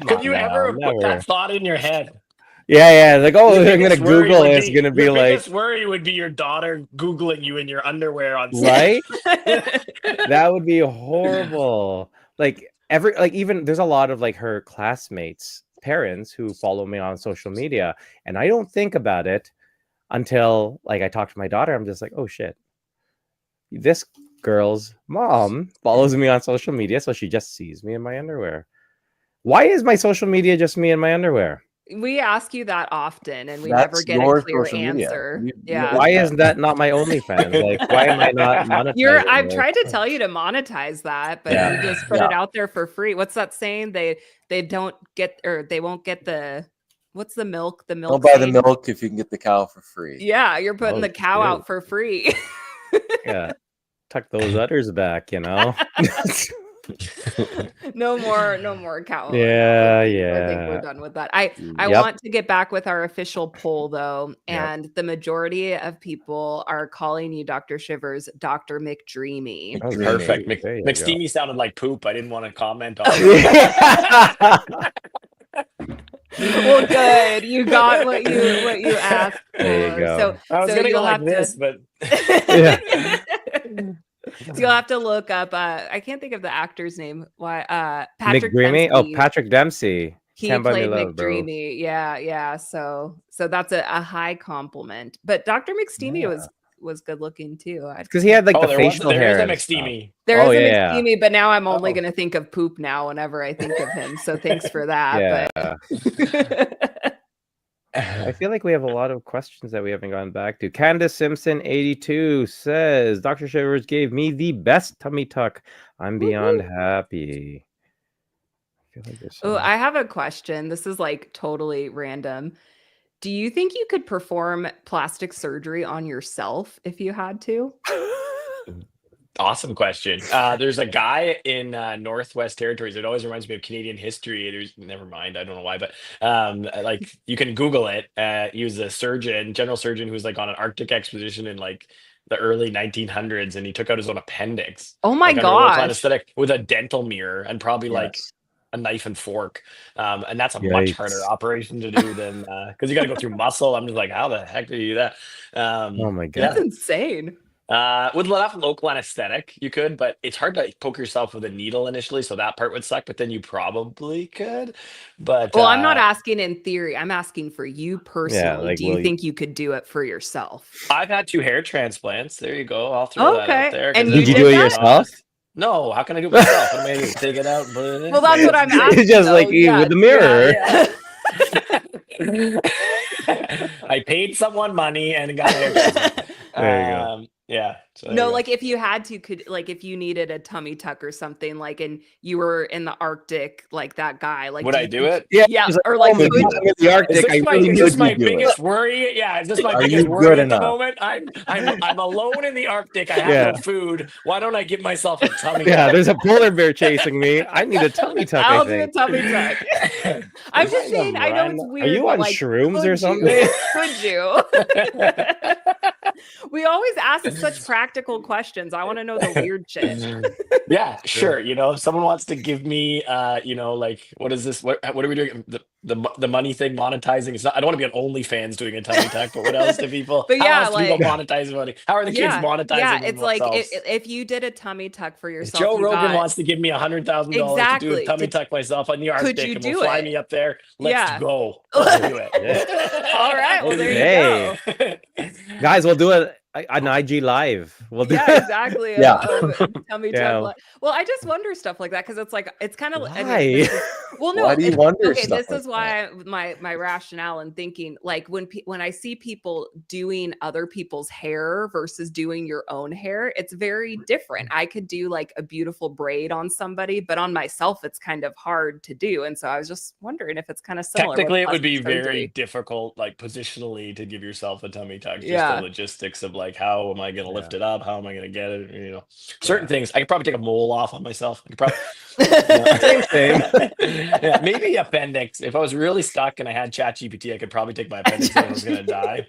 Could you No, ever put never. that thought in your head? Yeah. Like, oh, Your I'm gonna biggest worry Google would it. It's be- gonna be your like, biggest worry would be your daughter Googling you in your underwear on stage. right? That would be horrible. Like even there's a lot of like her classmates, parents who follow me on social media, and I don't think about it until like I talk to my daughter. I'm just like, oh shit, this girl's mom follows me on social media, so she just sees me in my underwear. Why is my social media just me in my underwear? We ask you that often, and we That's never get a your clear social media. answer. You- Yeah. Why is that not my OnlyFans? Like, why am I not monetizing? I've it? tried to tell you to monetize that, but Yeah. you just put it out there for free. What's that saying? They don't get, or they won't get the, what's the milk? The milk. Don't buy the saying? milk if you can get the cow for free. Yeah, you're putting Oh, the cow shit. out for free. Yeah, tuck those udders back, you know. no more cow. Yeah, I think we're yeah. done with that. I Yep. want to get back with our official poll though, and the majority of people are calling you Dr. Shivers, Dr. McDreamy. Oh, Perfect. there you go. McSteamy sounded like poop. I didn't want to comment on it. Well, good. You got what you asked There you for. go. I was So gonna go you'll like have this, to. but Yeah. So you'll have to look up. I can't think of the actor's name. Why? Patrick McDreamy? Oh, Dempsey. Patrick Dempsey. He Can't Buy Me played Love, bro. McDreamy. Yeah. So that's a high compliment. But Dr. McSteamy was good looking too. Because he had like the there facial is hair a and stuff. McSteamy. There Oh, is a yeah. McSteamy, but now I'm only Oh. going to think of poop now whenever I think of him. So thanks for that. Yeah. But I feel like we have a lot of questions that we haven't gone back to. Candace Simpson 82 says, Dr. Shivers gave me the best tummy tuck. I'm beyond happy. I feel like there's oh, some... I have a question. This is like totally random. Do you think you could perform plastic surgery on yourself if you had to? Awesome question. There's a guy in Northwest Territories. It always reminds me of Canadian history. Never mind, I don't know why, but like you can Google it. He was a surgeon, general surgeon, who was like on an Arctic expedition in like the early 1900s, and he took out his own appendix. Oh my like, under local gosh. anesthetic with a dental mirror and probably like Yes. a knife and fork. And that's a much Yikes. harder operation to do than because you got to go through muscle. I'm just like, how the heck do you do that? Oh my That's god. insane. With enough local anesthetic, you could, but it's hard to poke yourself with a needle initially, so that part would suck. But then you probably could. But Well, I'm not asking in theory. I'm asking for you personally. like, Do you will you- think you could do it for yourself? I've had 2 hair transplants. There you go. I'll throw that Okay. out there. And 'cause you if did I'm that? being yourself? honest- No, how can I do it myself? What am I gonna do? Take it out and put it in? Well, that's what I'm asking. It's just like though. you with the mirror. I paid someone money and got a hair transplant. There you go. Yeah. So there No, you go. like if you had to, like if you needed a tummy tuck or something, like and you were in the Arctic, like that guy, like Would I you do think- it? Yeah, Yeah, it's like, or like oh my could- God, I'm in the Is Arctic. this I my, really is need this to my do it. biggest worry? Yeah, is this my Are biggest you worry good at the enough? moment? I'm alone in the Arctic. I have Yeah. no food. Why don't I give myself a tummy? Yeah, tuck? there's a polar bear chasing me. I need a tummy tuck, I'll I do a think. tummy tuck. I'm Am just I saying, the I know run- it's Are weird. you but, on like, shrooms or could something? you? Could you? We always ask such practical questions. I want to know the weird shit. Yeah, sure. You know, if someone wants to give me, you know, like, what is this? What are we doing? The money thing, monetizing. It's not. I don't want to be on OnlyFans doing a tummy tuck. But what else do people? But how yeah, else do people like- monetize money? How are the kids Yeah, monetizing? yeah. It's like themselves? if you did a tummy tuck for If yourself, Joe you Rogan got- wants to give me $100,000 to do a Exactly. tummy tuck myself on the Arctic, you and do will fly it? me up there. Let's Yeah. go. Let's do it. All right, well, there you Hey. go. Guys, we'll do an IG live. We'll do Yeah, exactly. Yeah. Tummy Yeah. tuck. Well, I just wonder stuff like that because it's like it's kind of. Why? Well, no. Why do you it's- wonder Okay, stuff this like is why my rationale and thinking, like when I see people doing other people's hair versus doing your own hair, it's very different. I could do like a beautiful braid on somebody, but on myself, it's kind of hard to do. And so I was just wondering if it's kind of similar. with Technically, it would be plastic very surgery. difficult, like positionally, to give yourself a tummy tuck. Just Yeah. the logistics of like, how am I going to lift Yeah. it up? How am I going to get it? You know, certain things. I could probably take a mole off on myself. I could probably. Same. Yeah, maybe appendix. If I was really stuck and I had ChatGPT, I could probably take my appendix and I was going to die.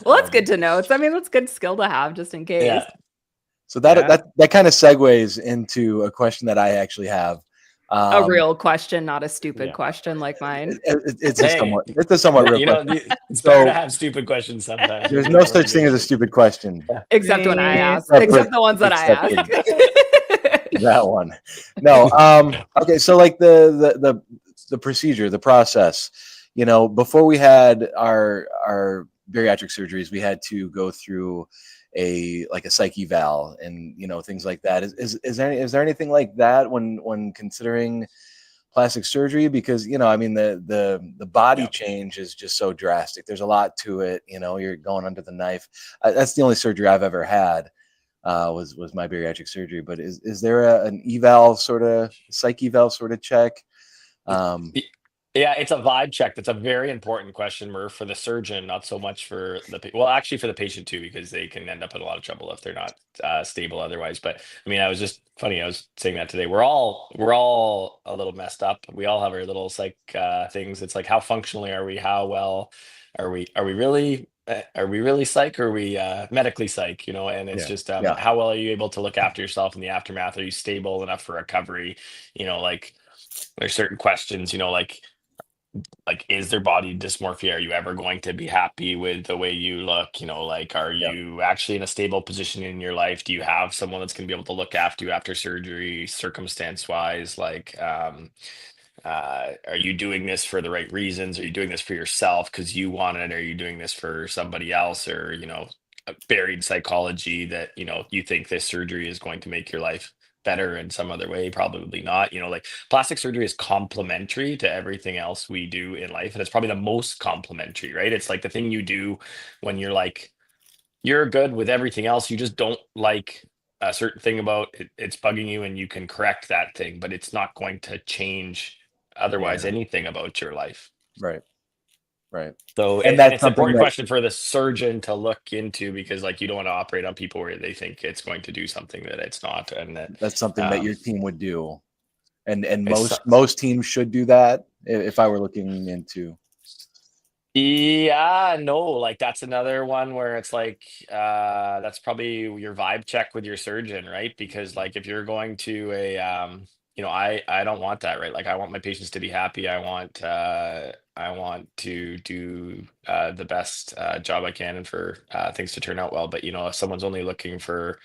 Well, that's good to know. That's good skill to have just in case. Yeah. So that Yeah. that kind of segues into a question that I actually have. A real question, not a stupid yeah. question like mine. It's a Hey. somewhat real You know, question. it's better So- to have stupid questions sometimes. There's no such thing as a stupid question. Except when I ask. Except Except for- the ones that I except ask. That one. No. Okay. So like the procedure, the process, you know, before we had our bariatric surgeries, we had to go through a psych eval and, you know, things like that. Is there anything like that when considering plastic surgery? Because, you know, I mean, the body Yeah. change is just so drastic. There's a lot to it. You know, you're going under the knife. That's the only surgery I've ever had. Was my bariatric surgery, but is there an eval sort of psych eval sort of check? Yeah, it's a vibe check. That's a very important question, Murph, for the surgeon, not so much for well, actually for the patient too, because they can end up in a lot of trouble if they're not stable otherwise. But I mean, I was just funny. I was saying that today. We're all a little messed up. We all have our little psych things. It's like, how functionally are we? How well are we? Are we really psych? Or are we medically psych? You know, and it's Yeah. just Yeah. how well are you able to look after yourself in the aftermath? Are you stable enough for recovery? You know, like there's certain questions. You know, like, like, is there body dysmorphia? Are you ever going to be happy with the way you look? Like, are Yeah. you actually in a stable position in your life? Do you have someone that's going to be able to look after you after surgery, circumstance wise? Like, are you doing this for the right reasons? Are you doing this for yourself because you want it? Are you doing this for somebody else? Or, a buried psychology that, you think this surgery is going to make your life better in some other way? Probably not. Like, plastic surgery is complementary to everything else we do in life. And it's probably the most complementary, right? It's like the thing you do when you're like, you're good with everything else. You just don't like a certain thing about it, it's bugging you, and you can correct that thing, but it's not going to change otherwise Yeah. anything about your life. Right. Right. So, And and that's it's an something important that question for the surgeon to look into, because like you don't want to operate on people where they think it's going to do something that it's not, and that that's something that um, your team would do. And it's most teams should do that if I were looking into. Yeah, no, like that's another one where it's like that's probably your vibe check with your surgeon, right? Because like if you're going to a I don't want that, right? Like I want my patients to be happy. I want to do the best job I can, and for things to turn out well. But if someone's only looking for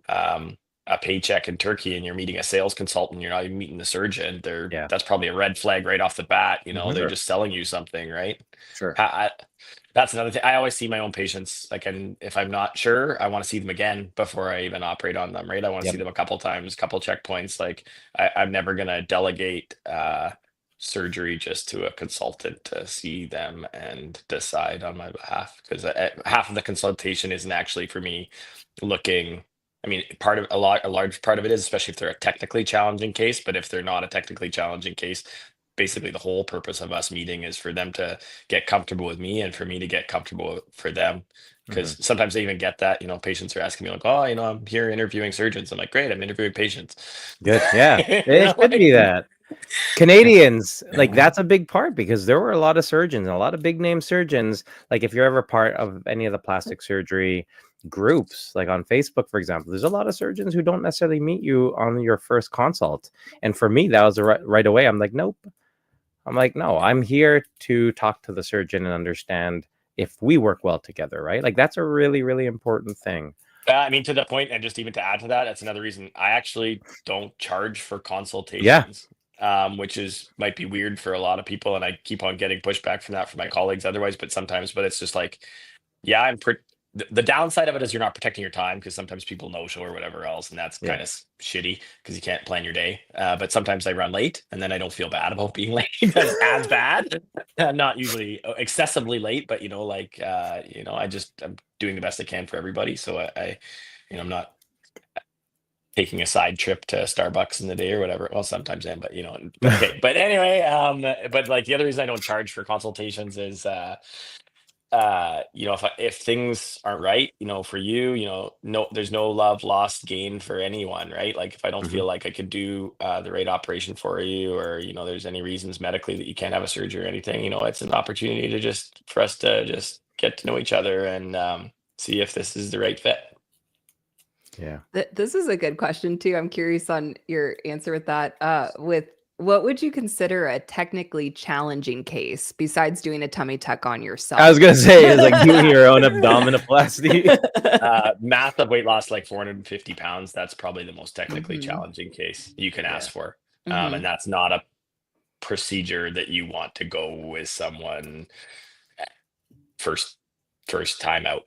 um, a paycheck in Turkey, and you're meeting a sales consultant, you're not even meeting the surgeon, Yeah. that's probably a red flag right off the bat. Mhm. They're Sure. just selling you something, right? Sure. That's another thing. I always see my own patients, like, and if I'm not sure, I want to see them again before I even operate on them, right? I want to Yep. see them a couple times, couple checkpoints. Like, I'm never gonna delegate surgery just to a consultant to see them and decide on my behalf, because half of the consultation isn't actually for me looking. I mean, a large part of it is, especially if they're a technically challenging case. But if they're not a technically challenging case, basically the whole purpose of us meeting is for them to get comfortable with me, and for me to get comfortable for them. Because sometimes they even get that, patients are asking me like, oh, I'm here interviewing surgeons. I'm like, great, I'm interviewing patients. Good. Yeah. You It know, should be like, that. Canadians, like that's a big part, because there were a lot of surgeons, a lot of big name surgeons. Like if you're ever part of any of the plastic surgery groups, like on Facebook, for example, there's a lot of surgeons who don't necessarily meet you on your first consult. And for me, that was right away. I'm like, nope. I'm like, no, I'm here to talk to the surgeon and understand if we work well together, right? Like that's a really, really important thing. I mean, to the point, and just even to add to that, that's another reason I actually don't charge for Yeah. consultations, which might be weird for a lot of people, and I keep on getting pushback from that from my colleagues otherwise. But sometimes, but it's just like, yeah, the downside of it is you're not protecting your time, because sometimes people no show or whatever else, and that's Yeah. kind of shitty because you can't plan your day. But sometimes I run late, and then I don't feel bad about being late as bad. Not usually excessively late, but I'm doing the best I can for everybody. So I'm not taking a side trip to Starbucks in the day or whatever. Well, sometimes I am, but okay. But anyway, but like the other reason I don't charge for consultations is if things aren't right, for you, no, there's no love lost gain for anyone, right? Like if I don't Mhm. feel like I could do the right operation for you, or there's any reasons medically that you can't have a surgery or anything, it's an opportunity for us to just get to know each other, and see if this is the right fit. Yeah. This is a good question too. I'm curious on your answer with that. With what would you consider a technically challenging case besides doing a tummy tuck on yourself? I was gonna say it's like doing your own abdominoplasty. Massive weight loss, like 450 pounds. That's probably the most technically Mhm. challenging case you can ask for. Mhm. And that's not a procedure that you want to go with someone first time out.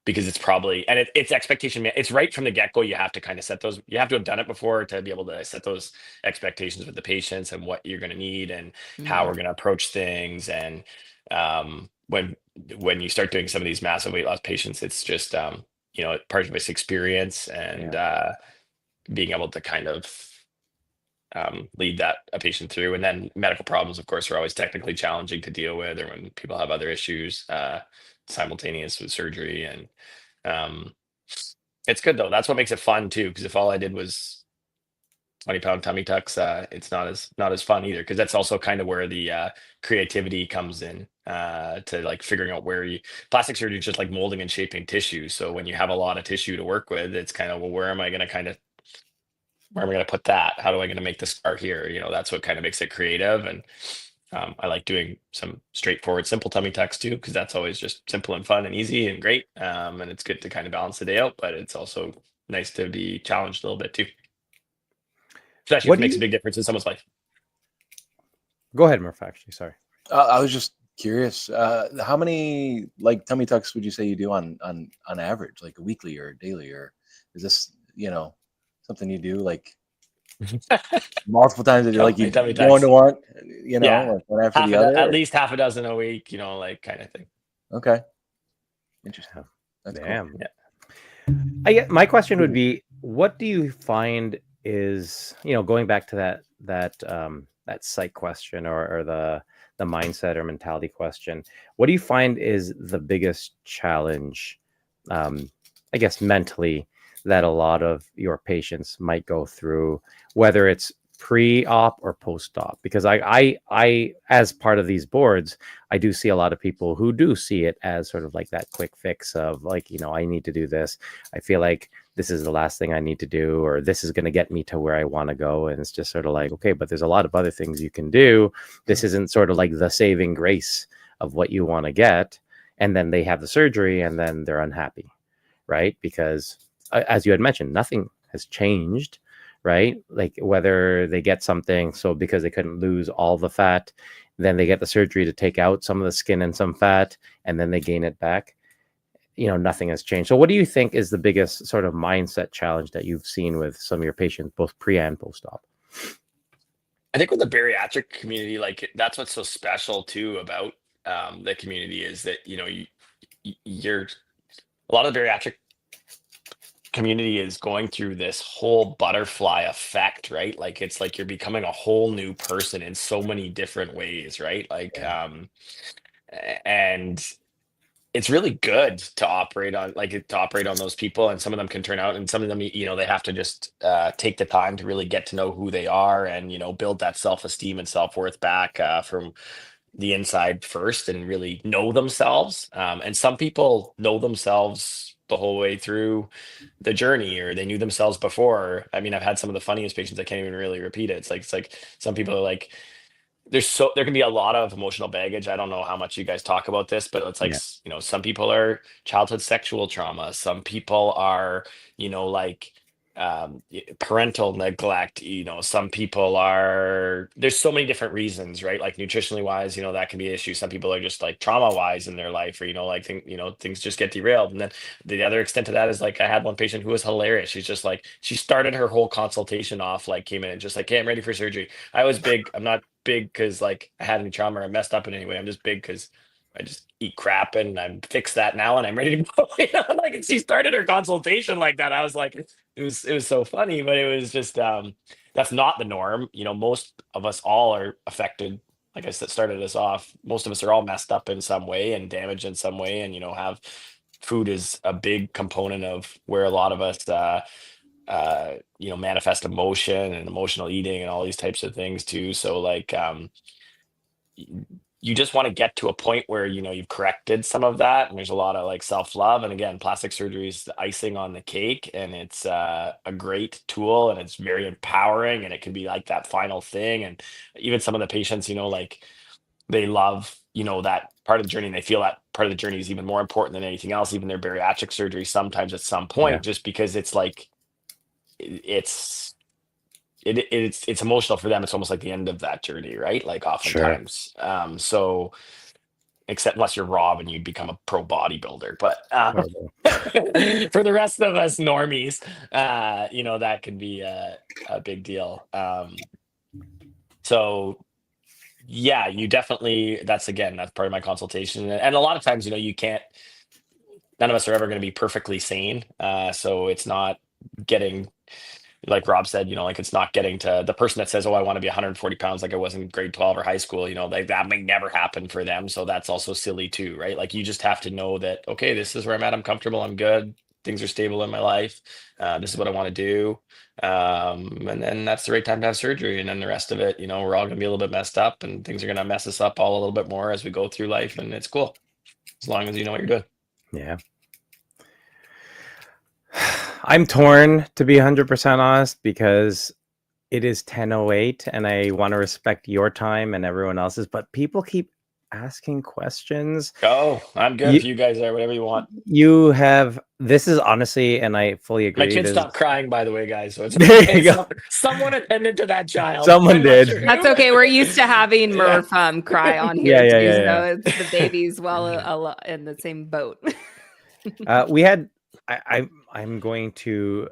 Because it's probably, and it's expectation. It's right from the get-go. You have to kind of set those, you have to have done it before to be able to set those expectations with the patients, and what you're going to need, and how Mhm. we're going to approach things. And when you start doing some of these massive weight loss patients, it's just part of this experience, and being able to kind of lead a patient through. And then medical problems, of course, are always technically challenging to deal with, or when people have other issues simultaneous with surgery. And it's good though. That's what makes it fun too. Because if all I did was 20-pound tummy tucks, it's not as fun either. Because that's also kind of where the creativity comes in, to like figuring out plastic surgery is just like molding and shaping tissue. So when you have a lot of tissue to work with, it's kind of, well, where am I going to put that? How do I going to make the scar here? That's what kind of makes it creative. And I like doing some straightforward, simple tummy tucks too, because that's always just simple and fun and easy and great. And it's good to kind of balance the day out, but it's also nice to be challenged a little bit too, especially if What it do makes a you big difference in someone's life. go ahead, Murph? Actually, sorry. I was just curious. How many like tummy tucks would you say you do on average, like a weekly or daily, or is this something you do like multiple times? Oh, Like my you tummy go into tucks. one, Yeah, like one after the at other? least half a dozen a week, like kind of thing. Okay, interesting. Yeah. That's cool. Damn. Yeah. I get my question would be, what do you find is, going back to that psych question or the mindset or mentality question, what do you find is the biggest challenge, I guess mentally, that a lot of your patients might go through, whether it's pre-op or post-op? Because I as part of these boards, I do see a lot of people who do see it as sort of like that quick fix of like, I need to do this. I feel like this is the last thing I need to do, or this is going to get me to where I want to go. And it's just sort of like, okay, but there's a lot of other things you can do. This isn't sort of like the saving grace of what you want to get. And then they have the surgery and then they're unhappy, right? Because as you had mentioned, nothing has changed, right? Like whether they get something, so because they couldn't lose all the fat, then they get the surgery to take out some of the skin and some fat, and then they gain it back. Nothing has changed. So what do you think is the biggest sort of mindset challenge that you've seen with some of your patients, both pre and post-op? I think with the bariatric community, like that's what's so special too about the community is that you're a lot of the bariatric community is going through this whole butterfly effect, right? Like it's like you're becoming a whole new person in so many different ways, right? Like and it's really good to operate on those people, and some of them can turn out, and some of them they have to just take the time to really get to know who they are, and build that self-esteem and self-worth back from the inside first, and really know themselves. And some people know themselves the whole way through the journey, or they knew themselves before. I mean, I've had some of the funniest patients, I can't even really repeat it. It's like some people are like, there can be a lot of emotional baggage. I don't know how much you guys talk about this, but it's like, Yeah. some people are childhood sexual trauma. Some people are, like parental neglect. Some people are, there's so many different reasons, right? Like nutritionally wise, that can be an issue. Some people are just like trauma wise in their life, or, like things just get derailed. And then the other extent to that is like, I had one patient who was hilarious. She's just like, she started her whole consultation off, like came in and just like, hey, I'm ready for surgery. I was big. I'm not big because like I had any trauma or I messed up in any way. I'm just big because I just eat crap and I'm fixed that now and I'm ready to go. Like, and she started her consultation like that. I was like, it was so funny, but it was just that's not the norm. Most of us all are affected. Like I said, started us off. Most of us are all messed up in some way and damaged in some way, and have food is a big component of where a lot of us manifest emotion and emotional eating and all these types of things too. So like you just want to get to a point where you've corrected some of that, and there's a lot of like self-love. And again, plastic surgery is the icing on the cake, and it's a great tool, and it's very empowering, and it can be like that final thing. And even some of the patients, like they love that part of the journey, and they feel that part of the journey is even more important than anything else, even their bariatric surgery sometimes at some Yeah. point, just because it's like it's emotional for them. It's almost like the end of that journey, right? Like Sure. oftentimes. So except unless you're Rob and you become a pro bodybuilder, but Horrible. for the rest of us normies, that can be a big deal. So yeah, you definitely, that's part of my consultation. And a lot of times, you can't, none of us are ever going to be perfectly sane. So it's not getting, like Rob said, like it's not getting to the person that says, oh, I want to be 140 pounds like I was in grade 12 or high school, like that may never happen for them. So that's also silly too, right? Like you just have to know that, okay, this is where I'm at. I'm comfortable. I'm good. Things are stable in my life. This is what I want to do. And then that's the right time to have surgery. And then the rest of it, we're all going to be a little bit messed up, and things are going to mess us up all a little bit more as we go through life. And it's cool as long as you know what you're doing. Yeah. I'm torn, to be 100% honest, because It is 10:08, and I want to respect your time and everyone else's, but people keep asking questions. Oh, I'm good You if you guys are whatever you want. you have this is honestly, and I fully My agree. kid This stopped crying, by the way, guys. So it's There okay. you go. Someone attended to that child. Someone I'm not did. sure who. That's okay. We're used to having Yeah. Murph cry on Yeah, here too, yeah. so it's the baby's in the same boat. We had I'm going to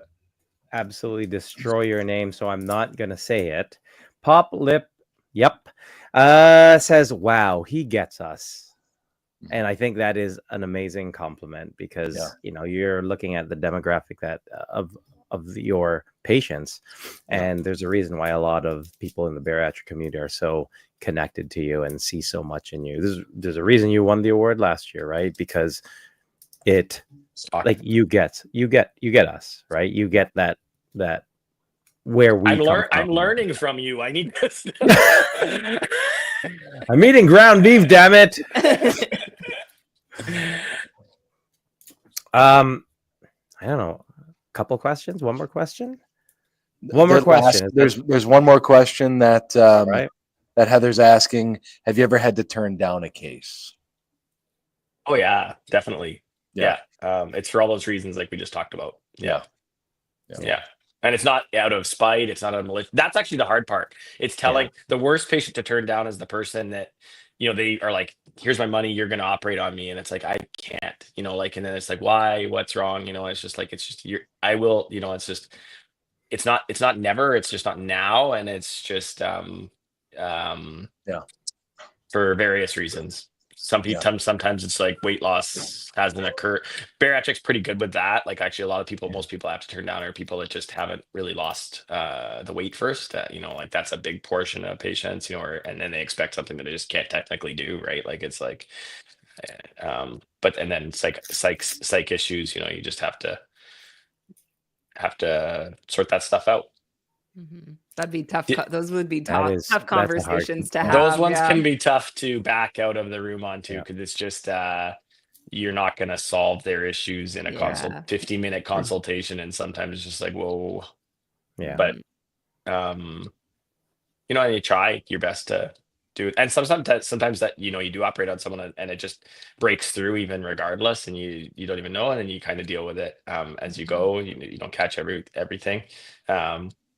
absolutely destroy your name, so I'm not gonna say it. Pop Lip, yep, says, "Wow, he gets us," and I think that is an amazing compliment because Yeah. you know you're looking at the demographic that your patients, Yeah. and there's a reason why a lot of people in the bariatric community are so connected to you and see so much in you. There's a reason you won the award last year, right? Because it like you get us, right? You get that where we come from. I'm learning from you. I need this. I'm eating ground beef, damn it. I don't know. Couple questions. One more question. One more question. There's one more question that Right. that Heather's asking. Have you ever had to turn down a case? Oh yeah, definitely. Yeah. Yeah. It's for all those reasons like we just talked about. Yeah. Yeah. And it's not out of spite. It's not out of malicious. That's actually the hard part. It's telling the worst patient to turn down is the person that, you know, they are like, here's my money, you're going to operate on me. And it's like, I can't, you know, like, and then it's like, why, what's wrong? You know, it's just like, it's just, I will, you know, it's just, it's not never, it's just not now. And it's just, for various reasons. Sometimes it's like weight loss hasn't occurred. Bariatric's pretty good with that. Like actually, a lot of people, most people have to turn down are people that just haven't really lost the weight first. You know, like that's a big portion of patients. You know, and then they expect something that they just can't technically do. Right? Like it's like, but and then psych issues. You know, you just have to sort that stuff out. That'd be tough. Those would be That's tough a hard conversations to have. Those ones yeah. can be tough to back out of the room on too, because it's just you're not going to solve their issues in a 50-minute consultation, and sometimes it's just like whoa. Yeah. But you know, and you try your best to do it, and sometimes that, you know, you do operate on someone and it just breaks through even regardless, and you don't even know, and then you kind of deal with it as you go. You don't catch everything.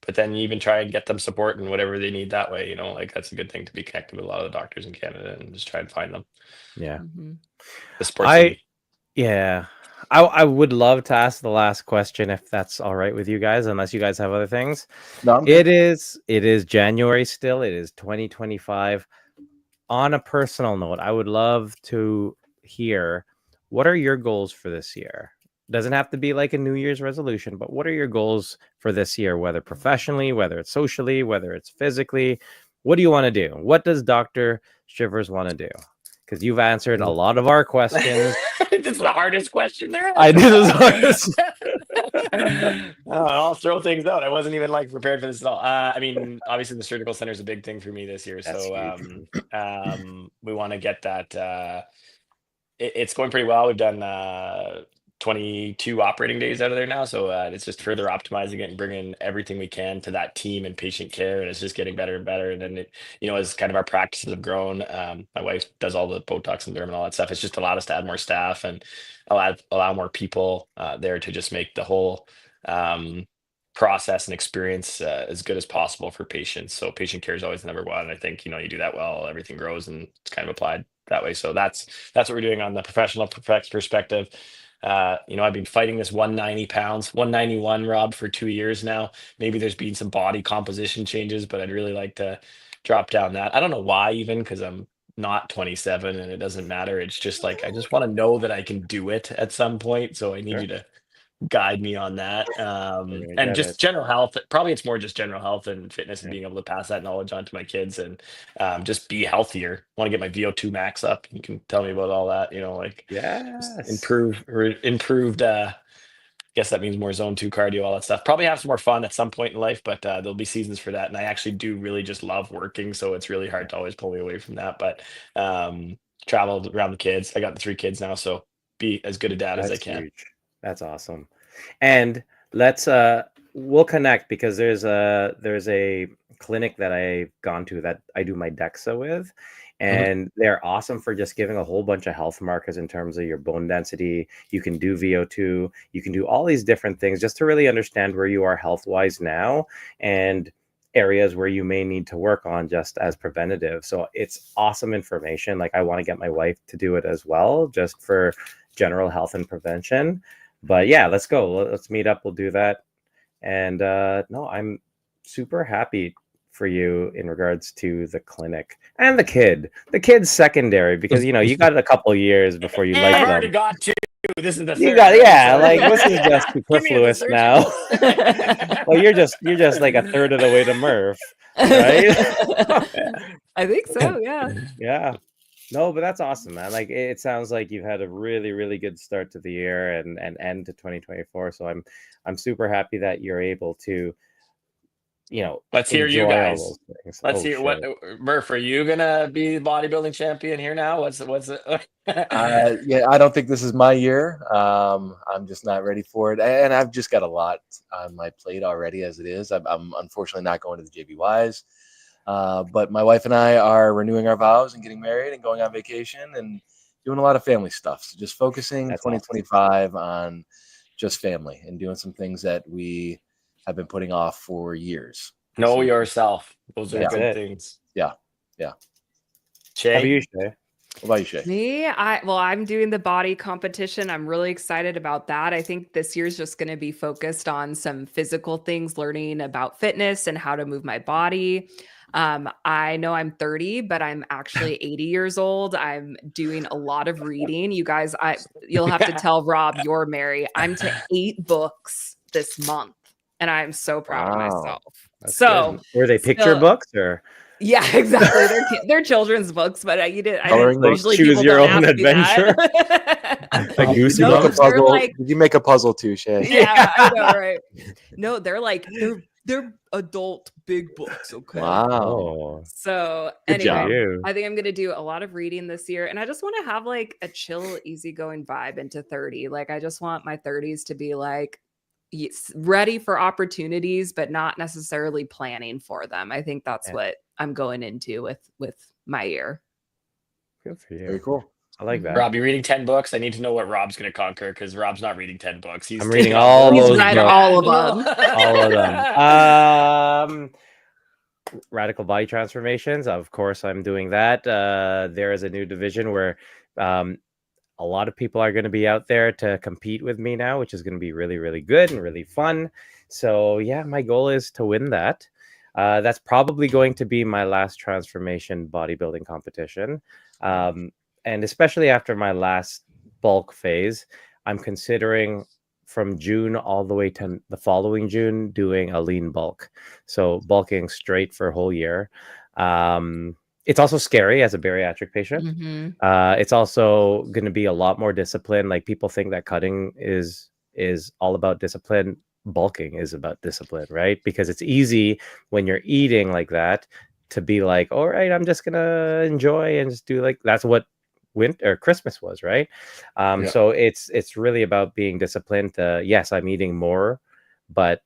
But then you even try and get them support and whatever they need that way, you know, like that's a good thing to be connected with a lot of the doctors in Canada and just try and find them. Yeah. The support they need. Yeah. I would love to ask the last question if that's all right with you guys, unless you guys have other things. No, I'm It is January still. It is 2025. On a personal note, I would love to hear what are your goals for this year? Doesn't have to be like a New Year's resolution, but what are your goals for this year, whether professionally, whether it's socially, whether it's physically? What do you want to do? What does Dr. Shivers want to do? Because you've answered a lot of our questions. This is the hardest question there. I did the hardest. I'll throw things out. I wasn't even like prepared for this at all. I mean, obviously the surgical center is a big thing for me this year. That's We want to get that. It's going pretty well. We've done 22 operating days out of there now, so it's just further optimizing it and bringing everything we can to that team and patient care, and it's just getting better and better. And then you know, as kind of our practices have grown, my wife does all the Botox and derm and all that stuff. It's just allowed us to add more staff and allow more people there to just make the whole process and experience as good as possible for patients. So patient care is always number one. And I think, you know, you do that well, everything grows, and it's kind of applied that way. So that's what we're doing on the professional perspective. You know, I've been fighting this 190 pounds, 191, Rob, for 2 years now. Maybe there's been some body composition changes, but I'd really like to drop down that. I don't know why, even because I'm not 27 and it doesn't matter. It's just like I just want to know that I can do it at some point. So I need you to guide me on that. And just general health. Probably it's more just general health and fitness and being able to pass that knowledge on to my kids and just be healthier. Want to get my VO2 max up. You can tell me about all that, you know, like improved guess that means more zone 2 cardio, all that stuff. Probably have some more fun at some point in life, but there'll be seasons for that. And I actually do really just love working, so it's really hard to always pull me away from that. But travel around the kids. I got the 3 kids now, so be as good a dad as I can. Huge. That's awesome. And let's we'll connect because there's a clinic that I've gone to that I do my DEXA with, and they're awesome for just giving a whole bunch of health markers in terms of your bone density. You can do VO2, you can do all these different things just to really understand where you are health wise now and areas where you may need to work on just as preventative. So it's awesome information. Like I want to get my wife to do it as well, just for general health and prevention. But yeah, let's go. Let's meet up. We'll do that. And no, I'm super happy for you in regards to the clinic and the kid. The kid's secondary because you got a couple years before you like I've them. already got two. This is the You third. got right? like So- this is just Give me a superfluous dessert. now. Well, you're just like a third of the way to Murph, right? I think so. Yeah. Yeah. No, but that's awesome, man. Like it sounds like you've had a really, really good start to the year and end to 2024. So I'm super happy that you're able to, Let's hear you enjoy all guys. those things. Let's Oh, hear what shit. Murph. Are you gonna be bodybuilding champion here now? What's it? Yeah, I don't think this is my year. I'm just not ready for it, and I've just got a lot on my plate already as it is. I'm unfortunately not going to the JBYs, but my wife and I are renewing our vows and getting married and going on vacation and doing a lot of family stuff. So just focusing That's awesome. 2025 on just family and doing some things that we have been putting off for years. Know yourself. Those are That's good it. things. Yeah. How about Shay? you, Shay? What about you, Shay? Me, I'm doing the body competition. I'm really excited about that. I think this year's just going to be focused on some physical things, learning about fitness and how to move my body. I know I'm 30, but I'm actually 80 years old. I'm doing a lot of reading. You guys, you'll have to tell Rob you're Mary. I'm to 8 books this month, and I'm so proud of Wow. myself. That's So good. Were they picture so- books or yeah, exactly. They're children's books, but I Coloring books? usually Choose people your don't own ask me that. a goosey No, Make a book? they're puzzle. like- Did you make a puzzle too, Shay? Yeah, I know, right? No, they're adult big books, okay? Wow. Oh, So Good job. anyway, you. I think I'm gonna do a lot of reading this year, and I just want to have like a chill, easygoing vibe into 30. Like I just want my 30s to be like ready for opportunities, but not necessarily planning for them. I think that's Yeah. what I'm going into with my year. Good for Very you. cool. I like that. Rob, you reading 10 books? I need to know what Rob's going to conquer because Rob's not reading 10 books. He's I'm reading taking all on He's those read books. all of them. All of them. Radical body transformations. Of course, I'm doing that. There is a new division where a lot of people are going to be out there to compete with me now, which is going to be really, really good and really fun. So yeah, my goal is to win that. That's probably going to be my last transformation bodybuilding competition. And especially after my last bulk phase, I'm considering from June all the way to the following June doing a lean bulk. So bulking straight for a whole year. It's also scary as a bariatric patient. Mhm. It's also going to be a lot more discipline. Like people think that cutting is all about discipline. Bulking is about discipline, right? Because it's easy when you're eating like that to be like, all right, I'm just gonna enjoy and just do like that's what winter or Christmas was, right? Yeah. So it's really about being disciplined. Yes, I'm eating more, but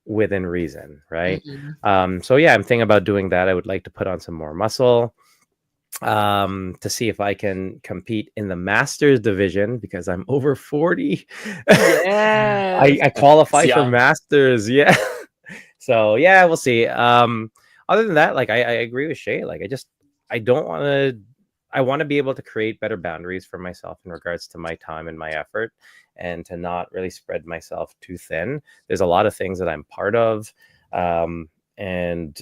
within reason, right? Mhm. So yeah, I'm thinking about doing that. I would like to put on some more muscle to see if I can compete in the masters division because I'm over 40. Yes. I qualify It's for young. masters. Yeah. So yeah, we'll see. Other than that, like I agree with Shay. Like I don't want to. I want to be able to create better boundaries for myself in regards to my time and my effort, and to not really spread myself too thin. There's a lot of things that I'm part of, and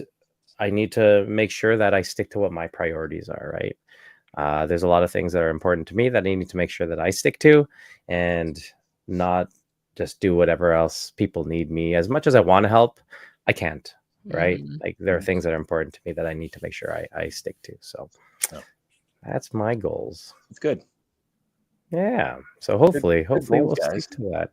I need to make sure that I stick to what my priorities are. Right. There's a lot of things that are important to me that I need to make sure that I stick to, and not just do whatever else people need me. As much as I want to help, I can't. Right. Mhm. Like there are things that are important to me that I need to make sure I stick to. So Yeah. that's my goals. It's good. Yeah. So hopefully goals, we'll guys. stick to that.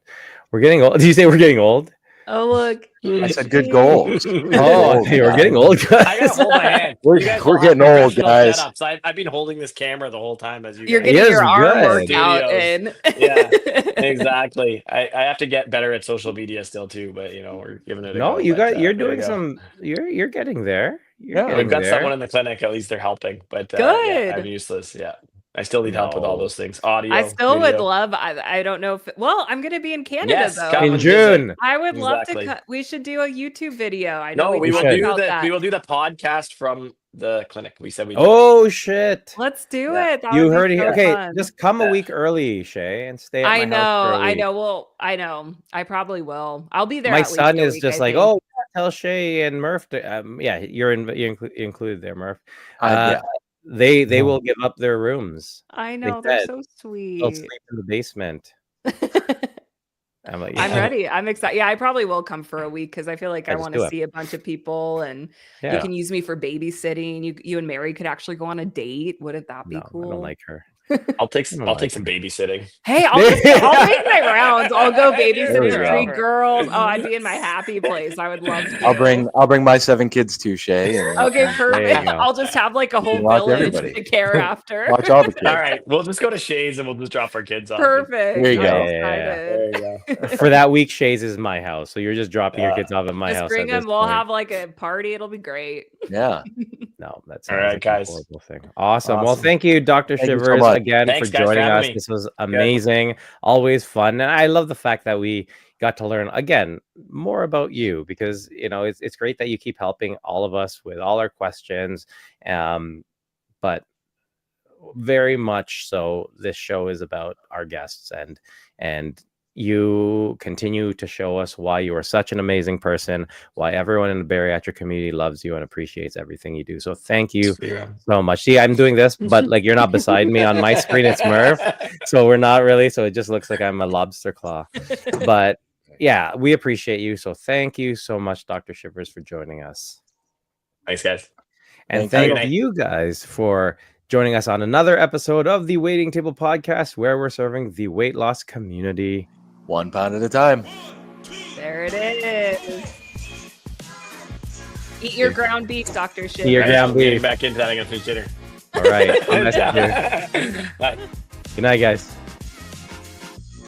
We're getting old. Did you say we're getting old? Oh, look. I said good goals. Oh, hey, we're getting old, guys. I gotta hold my hand. We're- You guys we're all have getting old, professional guys. setups. I've been holding this camera the whole time as you You're guys. getting is your arm good. workout Studios. in. Yeah, exactly. I have to get better at social media still too, but we're giving it a No, go. you but, got. You're there we doing go. some. You're getting there. You're Yeah. We've getting got there. someone in the clinic. At least they're helping. But yeah, I'm Good. useless. Yeah, I still need help with all No. those things. Audio. I still would video. love. I don't know if. Well, I'm gonna be in Canada Yes, though. come In and visit. June. I would love to Exactly. cut. We should do a YouTube video. I know No, we we will talked should. do about the that. we will do the podcast from the clinic. We said we do. Oh shit! Let's do Yeah. it. That You would be heard it. so Okay, fun. just come a Yeah. week early, Shay, and stay at I my house for know. a I week. know. Well, I know. I probably will. I'll be there. My at least son a is week, just I like, think. oh, yeah, tell Shay and Murph. Yeah, you're included there, Murph. Yeah. They will give up their rooms. I They know. They're said so they'll sweet. sleep in the basement. I'm like, I'm yeah, ready. I'm excited. Yeah, I probably will come for a week because I feel like Yeah, I just want do to it. see a bunch of people, and you yeah. can use me for babysitting. You and Mary could actually go on a date. Wouldn't that be No, cool? I don't like her. I'll take I don't I'll like take some babysitting. Hey, I'll make my rounds. I'll go There we babysitting go. 3 girls. Oh, I'd be in my happy place. I would love to. I'll bring my 7 kids too, Shay. And, Okay, There you perfect. go. I'll just have like a whole watch village everybody. to care after. watch all the kids. All right, we'll just go to Shays and we'll just drop our kids off. Perfect. There you I'm go. excited. There you go. For that week, Shay's is my house, so you're just dropping your Yeah. kids off at my Just house. bring at them. this We'll point. have like a party. It'll be great. Yeah. No, that All sounds right, like guys. a horrible thing. Awesome. Well, Awesome. thank you, Dr. Thank you so Shivers, much. again Thanks, for guys, for joining having us. me. This was amazing. Always fun. And I love the fact that we got to learn again more about you, because it's great that you keep helping all of us with all our questions. But very much so, this show is about our guests, and you continue to show us why you are such an amazing person, why everyone in the bariatric community loves you and appreciates everything you do. So thank you Yeah. so much. See, I'm doing this, but like you're not beside me on my screen. It's Murph, so we're not really. So it just looks like I'm a lobster claw. But yeah, we appreciate you. So thank you so much, Dr. Shivers, for joining us. Thanks, guys. And Thank you. thank you guys for joining us on another episode of the Waiting Table Podcast, where we're serving the weight loss community. 1 pound at a time. There it is. Eat your ground beef, Dr. Shit. Eat your All right, ground I'm getting beef. back into that. I'm gonna finish dinner. All right. I'll message you. Bye. Good night, guys.